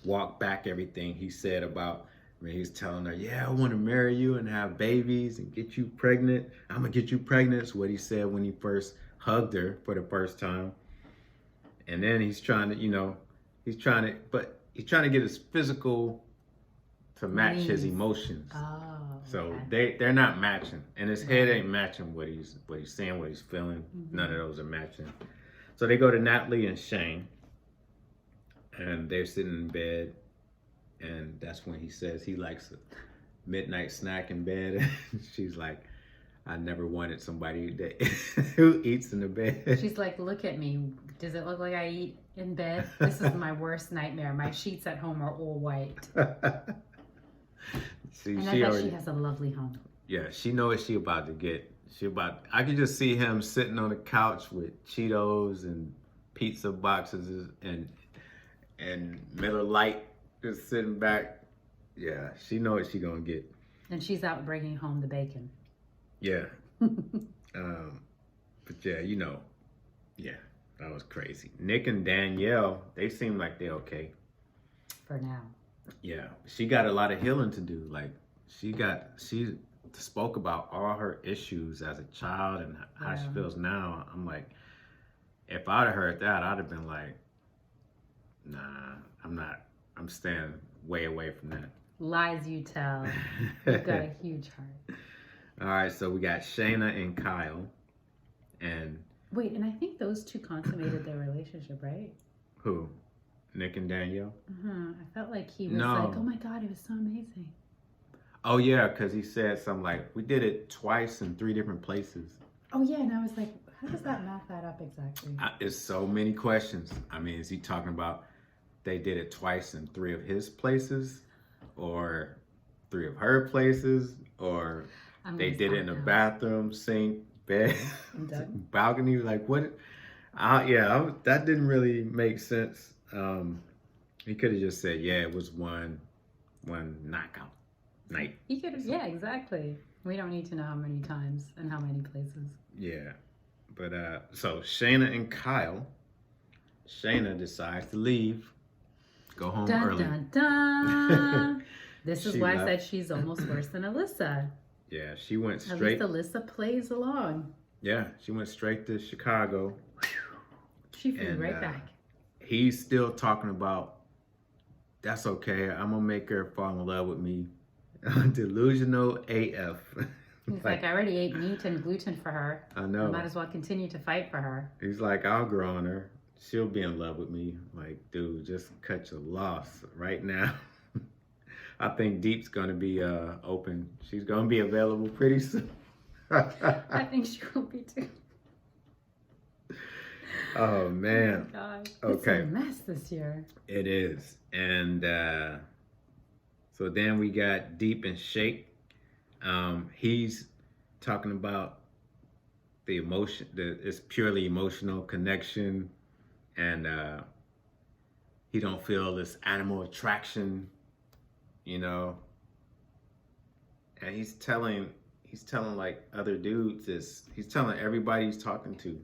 walk back everything he said about... When he's telling her, yeah, I want to marry you and have babies and get you pregnant. I'm going to get you pregnant. That's what he said when he first hugged her for the first time. And then he's trying to, you know, he's trying to get his physical to match his emotions. Oh, so okay. they're not matching. And his head ain't matching what he's saying, what he's feeling. None of those are matching. So they go to Natalie and Shane. And they're sitting in bed. And that's when he says he likes a midnight snack in bed. She's like, I never wanted somebody that who eats in the bed. She's like, look at me. Does it look like I eat in bed? This is my worst nightmare. My sheets at home are all white. See, and I bet she has a lovely home. Yeah, she knows what she about to get. I could just see him sitting on the couch with Cheetos and pizza boxes and Miller Lite. Just sitting back. Yeah, she know what she gonna get. And she's out bringing home the bacon. Yeah. But yeah, you know. Yeah. That was crazy. Nick and Danielle, they seem like they're okay. For now. Yeah. She got a lot of healing to do. Like, she spoke about all her issues as a child and how she feels now. I'm like, if I'd have heard that, I'd have been like, nah, I'm staying way away from that. Lies you tell. You've got a huge heart. All right, so we got Shayna and Kyle. And wait, and I think those two consummated their relationship, right? Who? Nick and Danielle? I felt like he was like, oh my God, it was so amazing. Oh yeah, because he said something like, we did it twice in 3 different places. Oh yeah, and I was like, how does that math add up exactly? It's so many questions. I mean, is he talking about they did it twice in 3 of his places, or 3 of her places, or they did it in a bathroom, sink, bed, balcony? Like what? That didn't really make sense. He could have just said, yeah, it was one knockout night. He could have, yeah, exactly. We don't need to know how many times and how many places. Yeah. But so Shayna and Kyle, Shayna decides to leave, go home early. Dun, dun. This is why I said she's almost worse than Alyssa. Yeah, she went straight. At least Alyssa plays along. Yeah, she went straight to Chicago. She flew right back. He's still talking about, that's okay, I'm gonna make her fall in love with me. Delusional AF. He's like, I already ate meat and gluten for her. I know. I might as well continue to fight for her. He's like, I'll grow on her. She'll be in love with me. Like, dude, just cut your loss right now. I think Deep's going to be open. She's going to be available pretty soon. I think she will be too. Oh, man. Oh, my God. Okay. It's a mess this year. It is. And so then we got Deep and Shake. He's talking about the emotion, it's purely emotional connection, and he don't feel this animal attraction, you know. And he's telling like other dudes he's telling everybody he's talking to,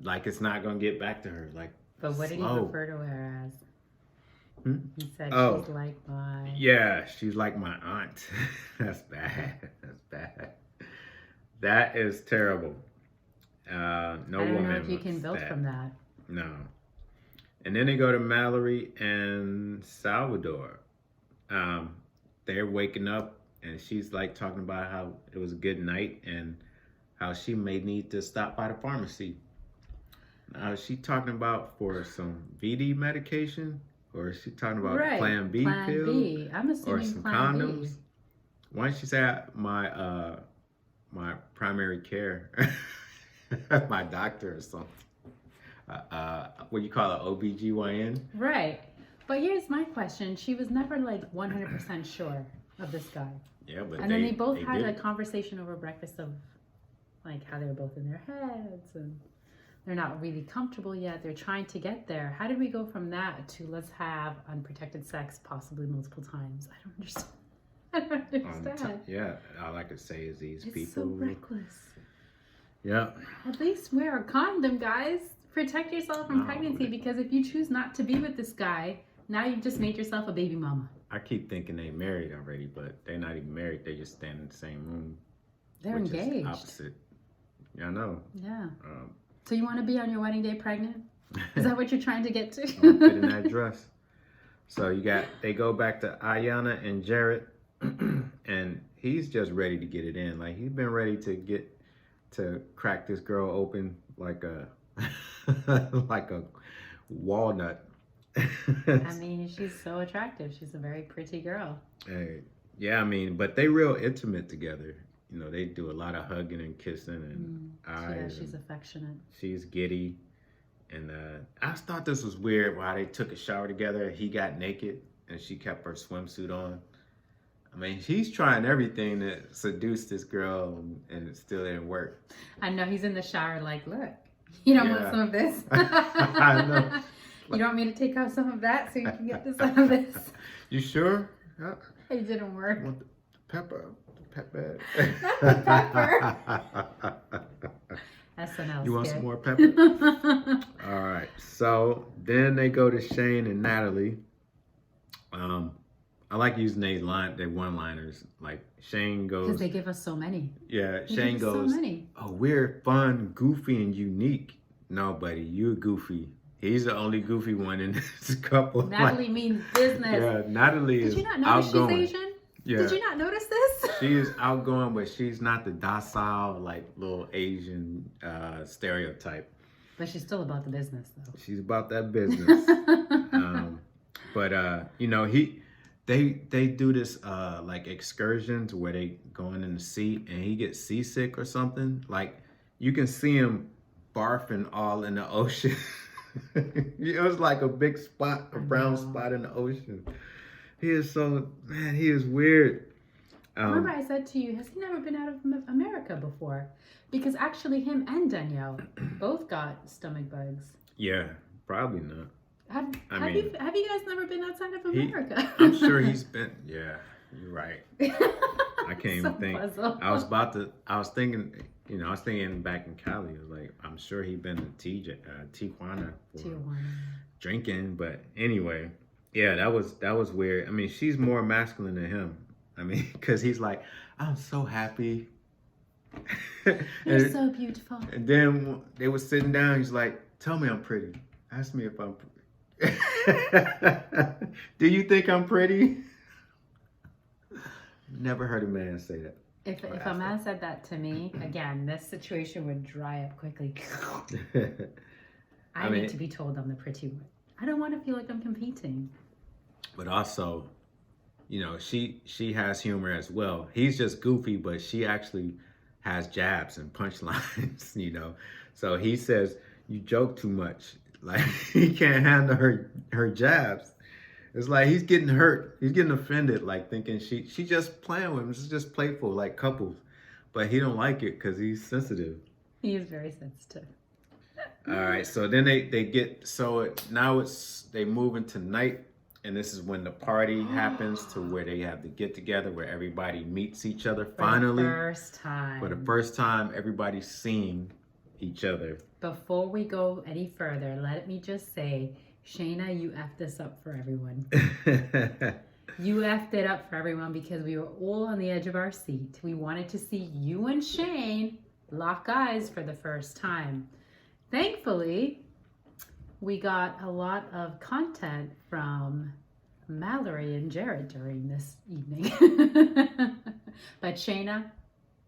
like it's not gonna get back to her. Like, but what did he refer to her as? He said she's like my... Yeah, she's like my aunt. That's bad. That's bad. That is terrible. No I don't woman know if you can build from that. No. And then they go to Mallory and Salvador. They're waking up and she's like talking about how it was a good night and how she may need to stop by the pharmacy. She talking about for some VD medication? Or is she talking about Plan B Plan pill? B. I'm assuming or some Plan condoms? B. Why don't she say my primary care, my doctor or something? What do you call it, OBGYN? Right. But here's my question. She was never like 100% sure of this guy. Yeah, but then they both had a conversation over breakfast of like how they were both in their heads and they're not really comfortable yet. They're trying to get there. How did we go from that to let's have unprotected sex possibly multiple times? I don't understand. I don't understand. Yeah, all I could say is these people. It's so reckless. Yeah. At least wear a condom, guys. Protect yourself from pregnancy because if you choose not to be with this guy, now you've just made yourself a baby mama. I keep thinking they married already, but they're not even married. They just stand in the same room. They're engaged. Is opposite. Yeah, I know. Yeah. So you want to be on your wedding day pregnant? Is that what you're trying to get to? Fit in that dress. So they go back to Ayanna and Jarrett, and he's just ready to get it in. Like he's been ready to crack this girl open like a like a walnut. I mean, she's so attractive. She's a very pretty girl. Yeah, I mean, but they real intimate together. You know, they do a lot of hugging and kissing and eyes. Yeah, she's affectionate. She's giddy. And I thought this was weird why they took a shower together. He got naked and she kept her swimsuit on. I mean, he's trying everything to seduce this girl and it still didn't work. I know, he's in the shower like, look, you don't want some of this? I know. You don't want me to take out some of that so you can get this out of this? You sure? It didn't work. I want the pepper. Not the pepper. SNL You want skit. some more pepper? All right. So then they go to Shane and Natalie. I like using they one-liners. Like Shane goes, because they give us so many. Yeah, They Shane give us goes, so many. "Oh, we're fun, goofy, and unique." No, buddy, you're goofy. He's the only goofy one in this couple. Natalie means business. Yeah, Natalie is Did you not notice outgoing. she's Asian? Yeah. Did you not notice this? She is outgoing, but she's not the docile, like little Asian stereotype. But she's still about the business, though. She's about that business. You know, they do this like excursions where they going in the sea and he gets seasick or something. Like you can see him barfing all in the ocean. It was like a big spot, a brown spot in the ocean. He is he is weird. Remember I said to you, has he never been out of America before? Because actually him and Danielle both got stomach bugs. Yeah, probably not. Have you guys never been outside of America? I'm sure he's been. Yeah, you're right. I can't even think. Puzzle. I was thinking back in Cali. I was like, I'm sure he'd been to Tijuana for drinking. But anyway, yeah, that was weird. I mean, she's more masculine than him. I mean, because he's like, I'm so happy. You're so beautiful. And then they were sitting down. He's like, tell me I'm pretty. Ask me if I'm pretty. Do you think I'm pretty? Never heard a man say that. If a man said that to me, again, this situation would dry up quickly. I need to be told I'm the pretty one. I don't want to feel like I'm competing. But also, you know, she has humor as well. He's just goofy, but she actually has jabs and punchlines, you know. So he says, you joke too much. Like, he can't handle her jabs. It's like he's getting hurt. He's getting offended, like thinking she just playing with him. It's just playful, like couples. But he don't like it because he's sensitive. He is very sensitive. All right, so then they move into night, and this is when the party happens to where they have the get together where everybody meets each other finally. For the first time, everybody's seeing each other. Before we go any further, let me just say, Shayna, you effed this up for everyone. You effed it up for everyone because we were all on the edge of our seat. We wanted to see you and Shane lock eyes for the first time. Thankfully, we got a lot of content from Mallory and Jared during this evening. But Shayna,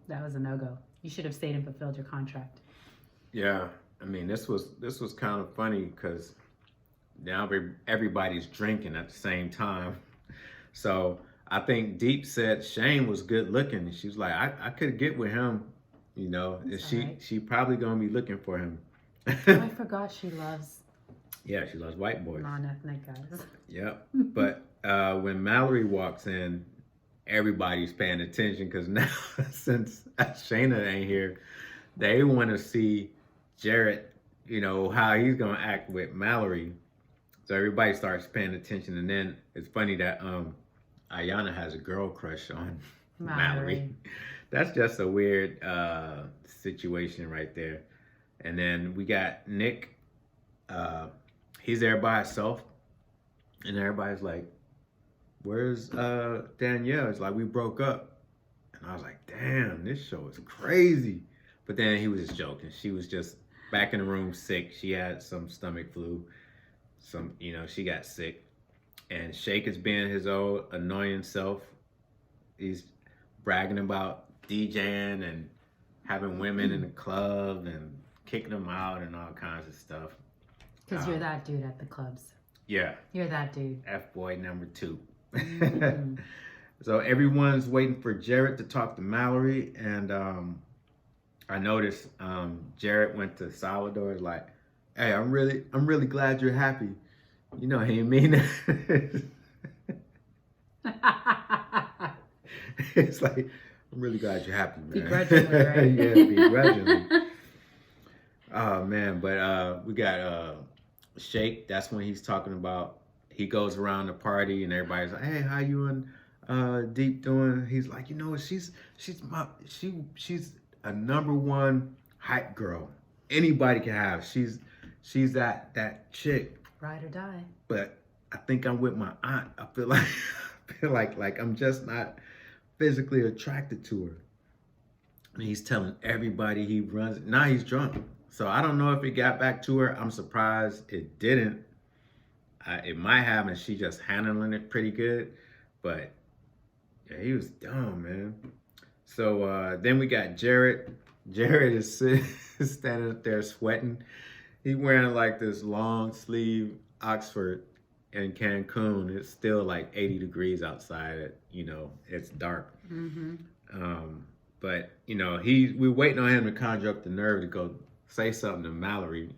that was a no-go. You should have stayed and fulfilled your contract. Yeah, I mean, this was kind of funny because now everybody's drinking at the same time. So I think Deep said Shane was good looking. She was like, I could get with him, you know. She probably gonna be looking for him. Oh, I forgot she loves. Yeah, she loves white boys. Non-ethnic guys. Yep. But when Mallory walks in, everybody's paying attention because now since Shayna ain't here, they want to see Jared, you know, how he's gonna act with Mallory. So everybody starts paying attention, and then it's funny that Ayana has a girl crush on Mallory. That's just a weird situation right there. And then we got Nick. He's there by himself, and everybody's like, "Where's Danielle?" It's like, we broke up, and I was like, "Damn, this show is crazy." But then he was just joking. She was just back in the room sick. She had some stomach flu. She got sick. And Shake is being his old annoying self. He's bragging about DJing and having women in the club and kicking them out and all kinds of stuff. Because you're that dude at the clubs. Yeah. You're that dude. F-boy number 2. Mm-hmm. So everyone's waiting for Jared to talk to Mallory, and I noticed Jared went to Salvador. Like, hey, I'm really glad you're happy. You know, he ain't mean it. It's like, I'm really glad you're happy, man. Begrudgingly, right? Yeah, begrudgingly. Oh man, but we got Shake. That's when he's talking about. He goes around the party and everybody's like, "Hey, how you and Deep doing?" He's like, "You know what? She's a #1 hype girl." anybody can have. She's that chick. Ride or die. But I think I'm with my aunt. I feel like I'm just not physically attracted to her. And he's telling everybody he runs. Now he's drunk. So I don't know if it got back to her. I'm surprised it didn't. It might have, and she just handling it pretty good. But yeah, he was dumb, man. So then we got Jared. Jared is standing up there sweating. He's wearing like this long sleeve Oxford in Cancun. It's still like 80 degrees outside. It's dark. But we're waiting on him to conjure up the nerve to go say something to Mallory,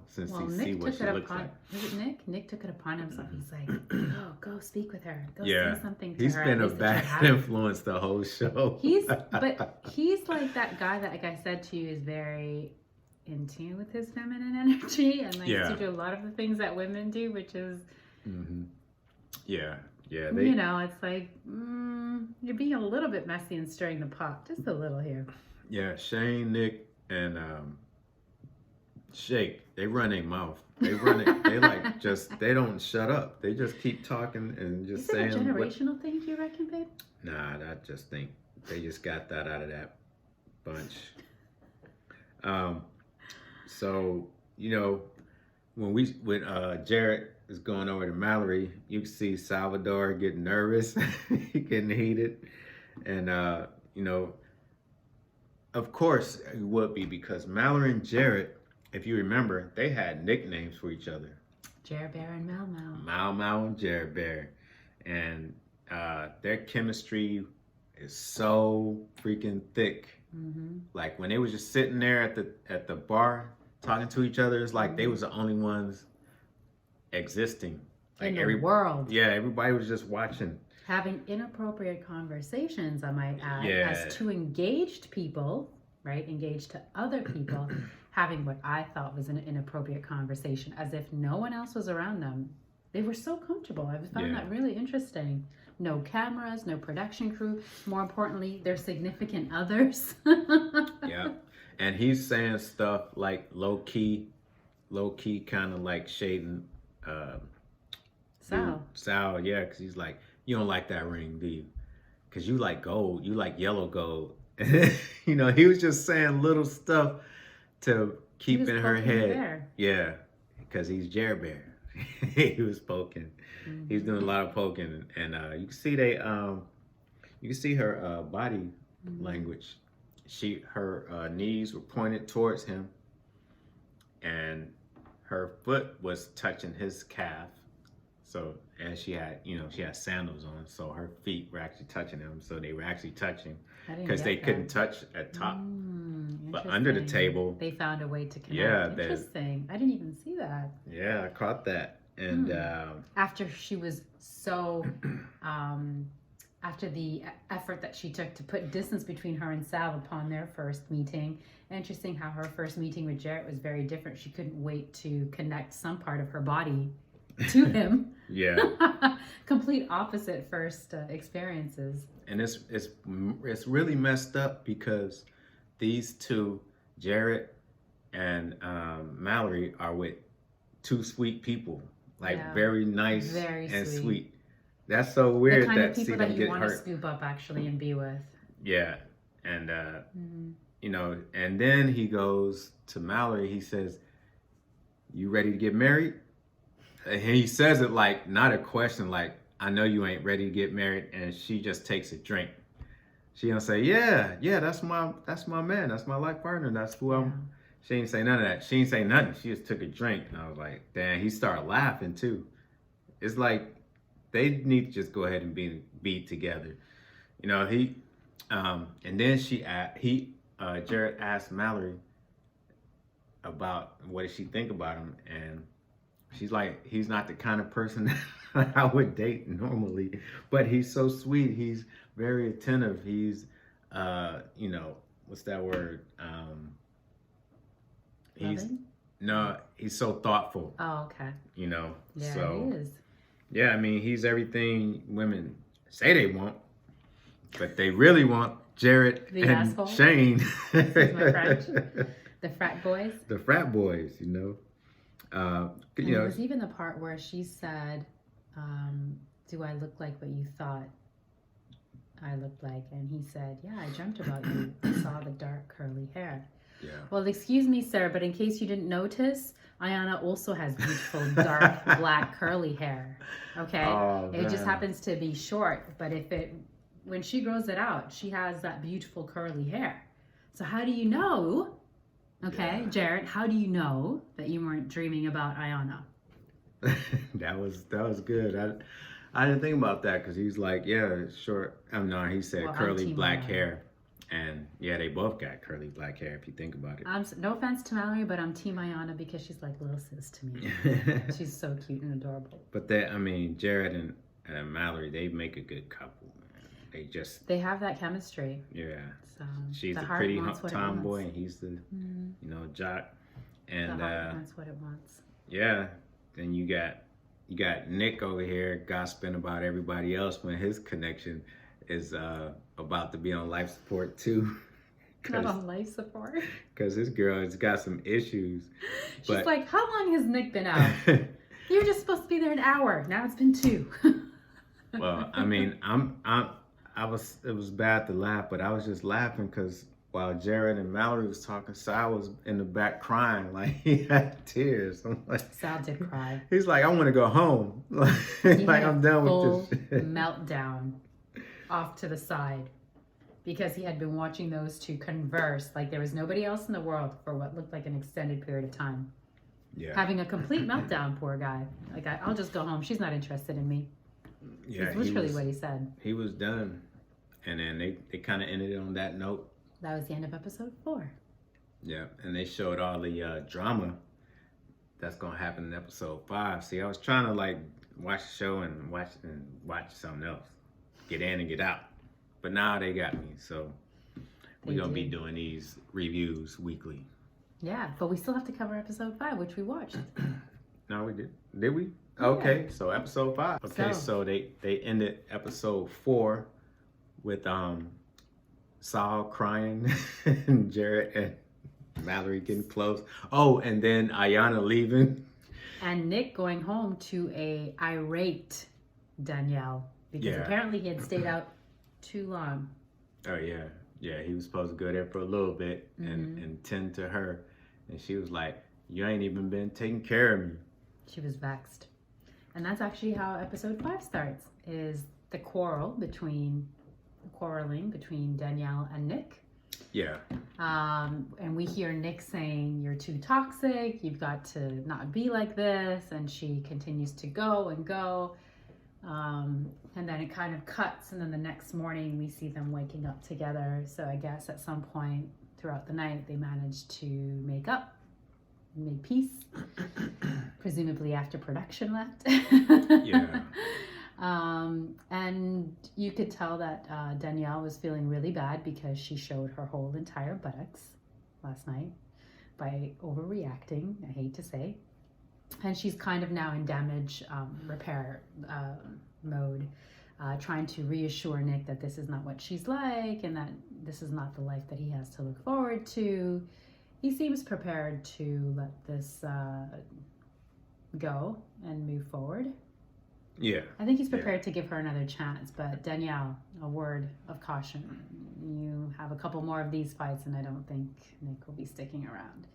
since he see what she looks like. Was it Nick? Nick took it upon himself. He's like, "Oh, go speak with her. Go say something to her." He's been a bad influence the whole show. He's like that guy that, like I said to you, is very in tune with his feminine energy and likes to do a lot of the things that women do, which is, it's like you're being a little bit messy and stirring the pot, just a little here. Yeah, Shane, Nick, and Shake, they run their mouth. They run it. They don't shut up. They just keep talking and just saying. Is it a generational thing, do you reckon, babe? Nah, I just think they just got that out of that bunch. So when Jared is going over to Mallory, you can see Salvador getting nervous, getting heated, and of course it would be because Mallory and Jared, if you remember, they had nicknames for each other. Jared Bear and Mau Mau. Mau Mau and Jared Bear. And their chemistry is so freaking thick. Like when they was just sitting there at the bar talking to each other, it's like they was the only ones existing. Like in the world. Yeah, everybody was just watching. Having inappropriate conversations, I might add, as two engaged people, right? Engaged to other people, having what I thought was an inappropriate conversation, as if no one else was around them. They were so comfortable. I found that really interesting. No cameras, no production crew. More importantly, their significant others. Yeah. And he's saying stuff like low key kind of like shading Sal, yeah, because he's like, you don't like that ring, do you? Because you like gold, you like yellow gold. He was just saying little stuff to keep in her head. Yeah, because he's Jared Bear. He was poking. He's doing a lot of poking, and you can see her body language. Her knees were pointed towards him, and her foot was touching his calf. So, and she had sandals on, so her feet were actually touching him. So they were actually touching because they couldn't touch at top. But under the table, they found a way to connect. Yeah, interesting. I didn't even see that. Yeah, I caught that. And after she was so, after the effort that she took to put distance between her and Sal upon their first meeting, interesting how her first meeting with Jarrett was very different. She couldn't wait to connect some part of her body to him. Yeah. Complete opposite first experiences. And it's really messed up because these two, Jarrett and Mallory, are with two sweet people, very nice, very sweet. That's so weird. The kind of people that you want to scoop up actually and be with. Yeah, and and then he goes to Mallory. He says, "You ready to get married?" And he says it like not a question, like, "I know you ain't ready to get married," and she just takes a drink. She don't say, yeah, that's my man, that's my life partner, that's who I'm. She ain't say none of that. She ain't say nothing. She just took a drink, and I was like, damn. He started laughing too. It's like they need to just go ahead and be together, He, and then Jared asked Mallory about what did she think about him, and she's like, he's not the kind of person that I would date normally, but he's so sweet. He's very attentive. He's, what's that word? He's so thoughtful. Oh, okay. Yeah, so, he is. Yeah, I mean, he's everything women say they want, but they really want Jared and asshole. Shane. Excuse my French. The frat boys? The frat boys, you know. And there was even the part where she said, do I look like what you thought I looked like? And he said, yeah, I dreamt about you. I saw the dark curly hair. Yeah. Well, excuse me, sir, but in case you didn't notice, Ayana also has beautiful dark black curly hair. Okay? Oh, it just happens to be short, but when she grows it out, she has that beautiful curly hair. So how do you know? Okay, yeah. Jared, how do you know that you weren't dreaming about Ayana? that was good. I didn't think about that because he's like, yeah, short. No, he said curly black hair. And yeah, they both got curly black hair if you think about it. No offense to Mallory, but I'm Team Ayana because she's like little sis to me. She's so cute and adorable. But Jared and Mallory, they make a good couple. Man. They have that chemistry. Yeah. So she's a pretty tomboy, and he's the jock. And the heart wants what it wants. Yeah. Then you got Nick over here gossiping about everybody else when his connection is about to be on life support too. Not on life support? Because this girl has got some issues. She's like, how long has Nick been out? You were just supposed to be there an hour. Now it's been 2. Well, it was bad to laugh, but I was just laughing because while Jared and Mallory was talking, Sal was in the back crying, like he had tears. I'm like, Sal did cry. He's like, I want to go home. Like I'm done with this. Meltdown off to the side because he had been watching those two converse like there was nobody else in the world for what looked like an extended period of time. Yeah. Having a complete meltdown, poor guy. Like, I'll just go home. She's not interested in me. Yeah. That's literally what he said. He was done. And then they kind of ended it on that note. That was the end of episode 4. Yeah. And they showed all the drama that's going to happen in episode 5. See, I was trying to like watch the show and watch something else. Get in and get out. But now they got me. So we're going to be doing these reviews weekly. Yeah, but we still have to cover episode 5, which we watched. No, we did. Did we? Yeah. Okay, so episode 5. Okay, so they ended episode 4 with Sal crying and Jared and Mallory getting close. Oh, and then Ayana leaving. And Nick going home to a irate Danielle. Because apparently he had stayed out too long. Oh, yeah. Yeah, he was supposed to go there for a little bit and tend to her. And she was like, you ain't even been taking care of me. She was vexed. And that's actually how episode 5 starts, is the quarreling between Danielle and Nick. Yeah. And we hear Nick saying, you're too toxic. You've got to not be like this. And she continues to go and go. And then it kind of cuts, and then the next morning we see them waking up together. So I guess at some point throughout the night they managed to make peace, presumably after production left. Yeah. And you could tell that Danielle was feeling really bad because she showed her whole entire buttocks last night by overreacting, I hate to say. And she's kind of now in damage repair mode, trying to reassure Nick that this is not what she's like and that this is not the life that he has to look forward to. He seems prepared to let this go and move forward. Yeah. I think he's prepared to give her another chance, but Danielle, a word of caution. You have a couple more of these fights and I don't think Nick will be sticking around.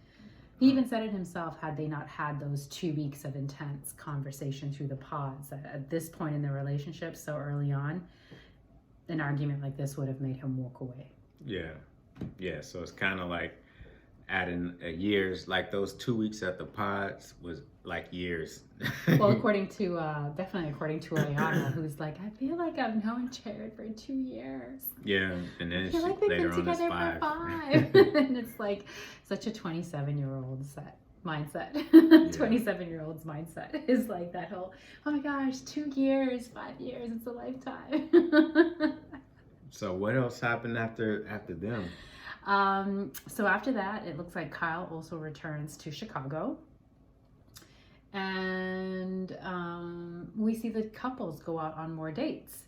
He even said it himself, had they not had those 2 weeks of intense conversation through the pods, at this point in their relationship, so early on, an argument like this would have made him walk away. Yeah. Yeah, so it's kind of like adding years, like those 2 weeks at the pods was like years. Well, definitely according to Ayana, who's like, I feel like I've known Jared for 2 years. Yeah, and then I feel like they've been together for 5. And it's like such a 27-year-old mindset. 27-year-old's mindset is like that whole, oh my gosh, 2 years, 5 years, it's a lifetime. So what else happened after them? So after that, it looks like Kyle also returns to Chicago. And we see the couples go out on more dates.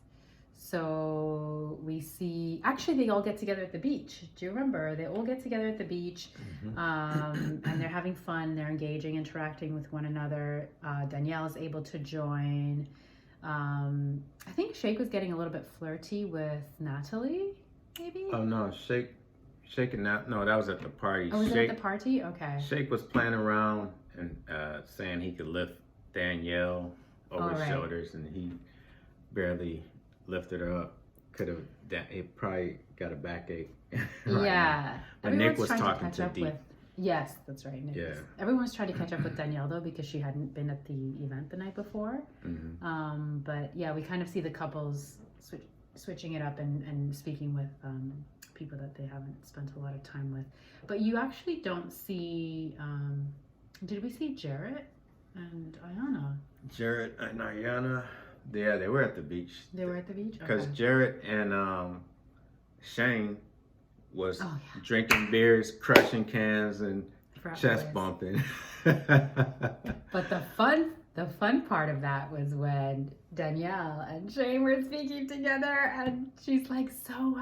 So we see, actually they all get together at the beach. Do you remember? They all get together at the beach, and they're having fun. They're engaging, interacting with one another. Danielle is able to join. I think Shake was getting a little bit flirty with Natalie, maybe? Oh no, Shake and that. No, that was at the party. Oh, was it at the party? Okay. Shake was playing around and saying he could lift Danielle over his shoulders, and he barely lifted her up. It probably got a backache. Yeah. But Nick was talking to Deep. Yes, that's right. Nick was, everyone's trying to catch up with Danielle though, because she hadn't been at the event the night before. But yeah, we kind of see the couples switching it up and speaking with people that they haven't spent a lot of time with. But you actually don't see. Did we see Jarrett and Ayana? Jarrett and Ayana. Yeah, they were at the beach. They were at the beach? Because Jarrett and Shane was drinking beers, crushing cans, and chest bumping. But the fun part of that was when Danielle and Shane were speaking together, and she's like, so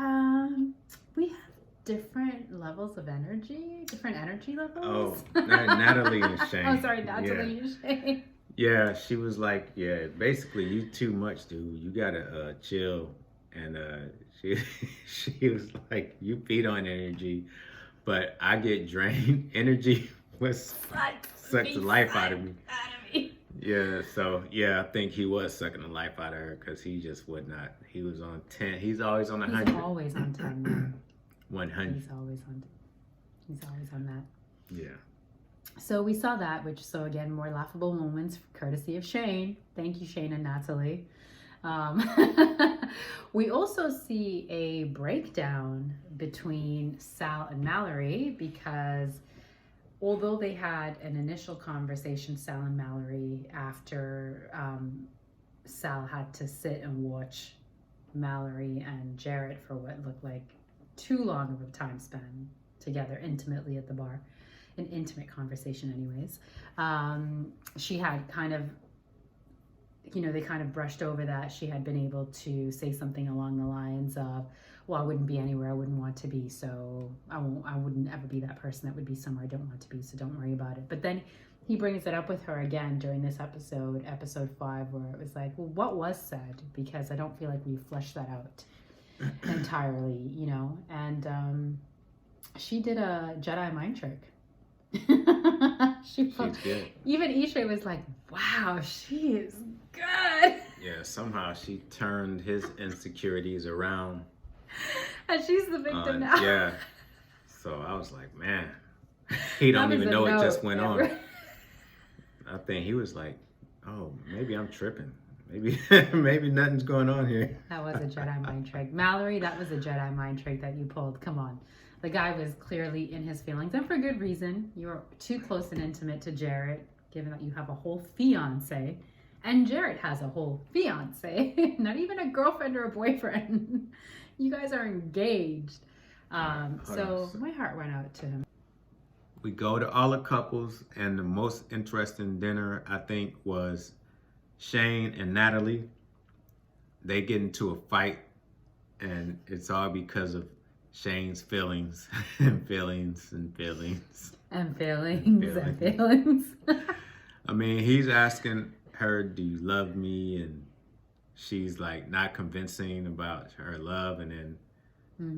we have different levels of energy, different energy levels. Oh, Natalie and Shane. Oh, sorry, Natalie and Shane. Yeah, she was like, yeah, basically you too much, dude. You gotta chill. And she was like, you feed on energy, but I get drained. Energy sucks the life out of me. Yeah, so yeah, I think he was sucking the life out of her because he just would not. He was on 10. He's always on 100. He's always on 10. 100. He's always on that. Yeah. So we saw that, so again, more laughable moments courtesy of Shane. Thank you, Shane and Natalie. We also see a breakdown between Sal and Mallory because although they had an initial conversation, Sal and Mallory, after Sal had to sit and watch Mallory and Jarrett for what looked like too long of a time span together intimately at the bar. An intimate conversation anyways. She had kind of, they kind of brushed over that. She had been able to say something along the lines of, well, I wouldn't be anywhere I wouldn't want to be, so I wouldn't ever be that person that would be somewhere I don't want to be, so don't worry about it. But then he brings it up with her again during this episode 5, where it was like, well, what was said? Because I don't feel like we fleshed that out entirely, and she did a Jedi mind trick. She's good. Even Ishé was like, wow, she is good. Yeah, somehow she turned his insecurities around. And she's the victim now. Yeah. So I was like, man, he don't even know it just went on. I think he was like, oh, maybe I'm tripping. Maybe nothing's going on here. That was a Jedi mind trick. Mallory, that was a Jedi mind trick that you pulled. Come on. The guy was clearly in his feelings, and for good reason. You were too close and intimate to Jarrett, given that you have a whole fiance, and Jarrett has a whole fiance, not even a girlfriend or a boyfriend. You guys are engaged. So my heart went out to him. We go to all the couples, and the most interesting dinner, I think, was Shane and Natalie. They get into a fight, and it's all because of Shane's feelings and feelings and feelings. And feelings and feelings. I mean, he's asking her, do you love me? And she's like not convincing about her love. And then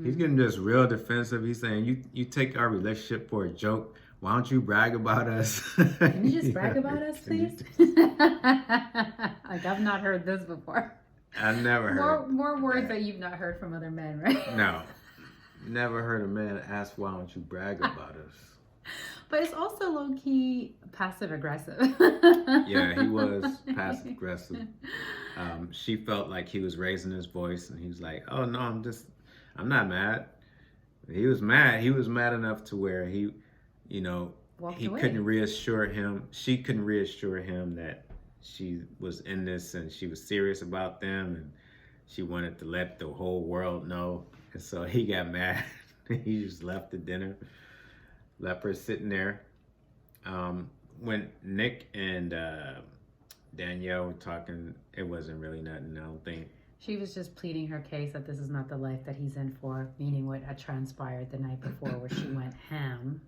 he's getting just real defensive. He's saying, you take our relationship for a joke. Why don't you brag about us? Can you just brag about us, please? Like, I've not heard this before. I've never heard. More words that you've not heard from other men, right? No. Never heard a man ask, why don't you brag about us? But it's also low-key passive-aggressive. Yeah, he was passive-aggressive. She felt like he was raising his voice, and he was like, oh, no, I'm not mad. He was mad. He was mad enough to where he couldn't reassure him. She couldn't reassure him that she was in this and she was serious about them, and she wanted to let the whole world know. And so he got mad. He just left the dinner, left her sitting there. When Nick and Danielle were talking, it wasn't really nothing, I don't think. She was just pleading her case that this is not the life that he's in for, meaning what had transpired the night before where she went ham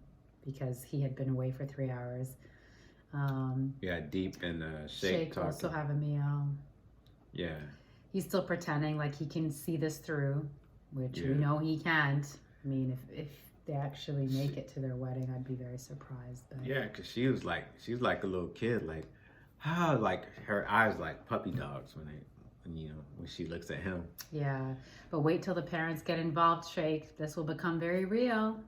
because he had been away for 3 hours. Yeah, Deep and Shake talking. Also have a meal. Yeah. He's still pretending like he can see this through, which we know he can't. I mean, if they actually make it to their wedding, I'd be very surprised. But... Yeah, because she's like a little kid, like how like her eyes like puppy dogs when she looks at him. Yeah, but wait till the parents get involved, Shake. This will become very real.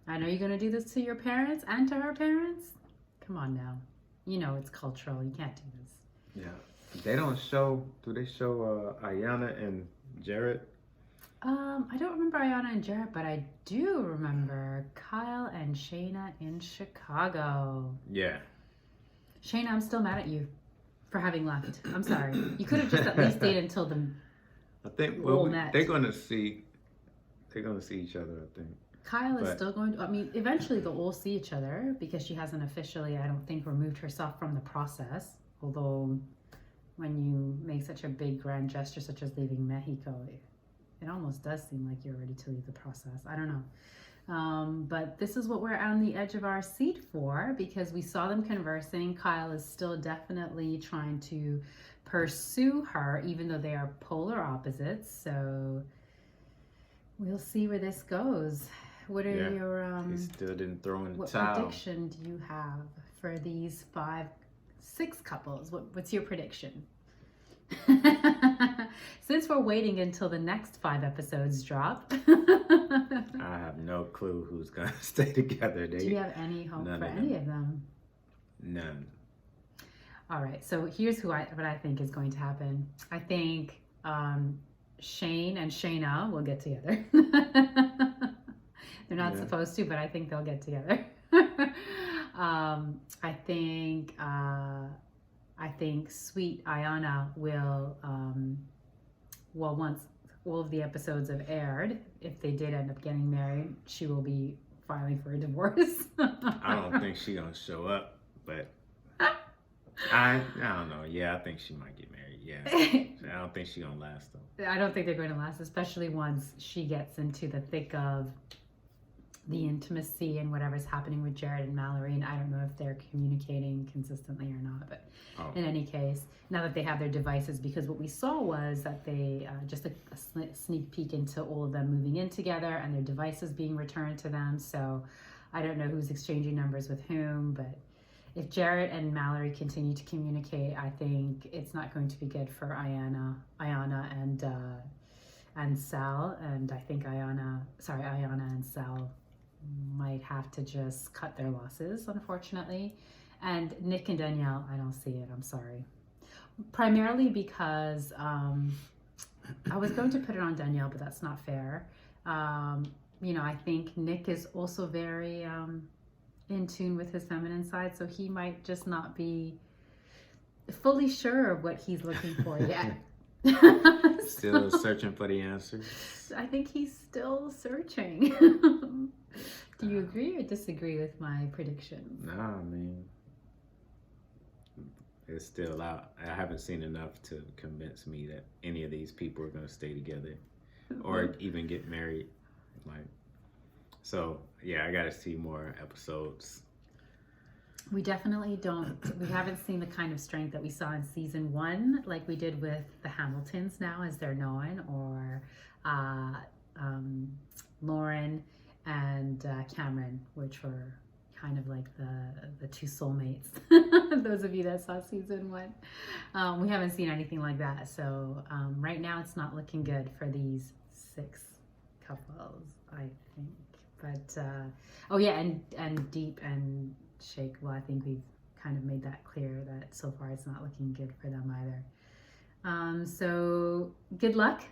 I know you're gonna do this to your parents and to her parents. Come on now, you know it's cultural. You can't do this. Yeah, they don't show. Do they show Ayana and Jared? I don't remember Ayana and Jared, but I do remember Kyle and Shayna in Chicago. Yeah. Shayna, I'm still mad at you for having left. I'm sorry. You could have just at least stayed until the I think they're gonna see each other, I think. Kyle is still going to, I mean, eventually they'll all see each other because she hasn't officially, I don't think, removed herself from the process. Although when you make such a big grand gesture such as leaving Mexico, it almost does seem like you're ready to leave the process. I don't know. But this is what we're on the edge of our seat for because we saw them conversing. Kyle is still definitely trying to pursue her, even though they are polar opposites. So we'll see where this goes. What are your he still didn't throw in the what towel. prediction do you have for these 6 couples? What's your prediction? Since we're waiting until the next 5 episodes drop. I have no clue who's gonna stay together. Do you have any hope for any of them? None. All right, so here's what I think is going to happen. I think Shane and Shayna will get together. They're not supposed to, but I think they'll get together. I think sweet Ayana will, once all of the episodes have aired, if they did end up getting married, she will be filing for a divorce. I don't think she's gonna show up, but I don't know. Yeah, I think she might get married. Yeah, I don't think she's gonna last though. I don't think they're going to last, especially once she gets into the thick of the intimacy and whatever's happening with Jared and Mallory. And I don't know if they're communicating consistently or not, but in any case, now that they have their devices, because what we saw was that they just a sneak peek into all of them moving in together and their devices being returned to them. So I don't know who's exchanging numbers with whom, but if Jared and Mallory continue to communicate, I think it's not going to be good for Ayana and Sal. And I think Ayana and Sal might have to just cut their losses, unfortunately. And Nick and Danielle, I don't see it. I'm sorry. Primarily because I was going to put it on Danielle, but that's not fair. I think Nick is also very in tune with his feminine side, so he might just not be fully sure of what he's looking for yet. Still searching for the answers. I think he's still searching. Do you agree or disagree with my prediction? No, I mean, it's still out. I haven't seen enough to convince me that any of these people are going to stay together or even get married. So yeah, I got to see more episodes. We definitely don't. We haven't seen the kind of strength that we saw in season 1, like we did with the Hamiltons now, as they're known, or Lauren and Cameron, which were kind of like the 2 soulmates. Those of you that saw season 1, we haven't seen anything like that. So right now, it's not looking good for these 6 couples, I think. But and Deep and Shake, well, I think we've kind of made that clear that so far it's not looking good for them either. So good luck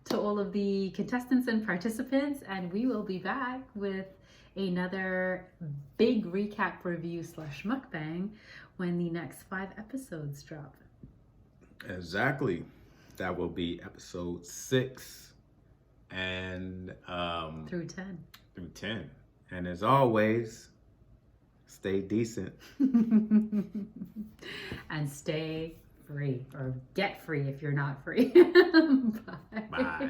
to all of the contestants and participants, and we will be back with another big recap review / mukbang when the next 5 episodes drop. Exactly. That will be episode 6 and through 10. Through 10. And as always, stay decent. And stay free or get free if you're not free. Bye. Bye.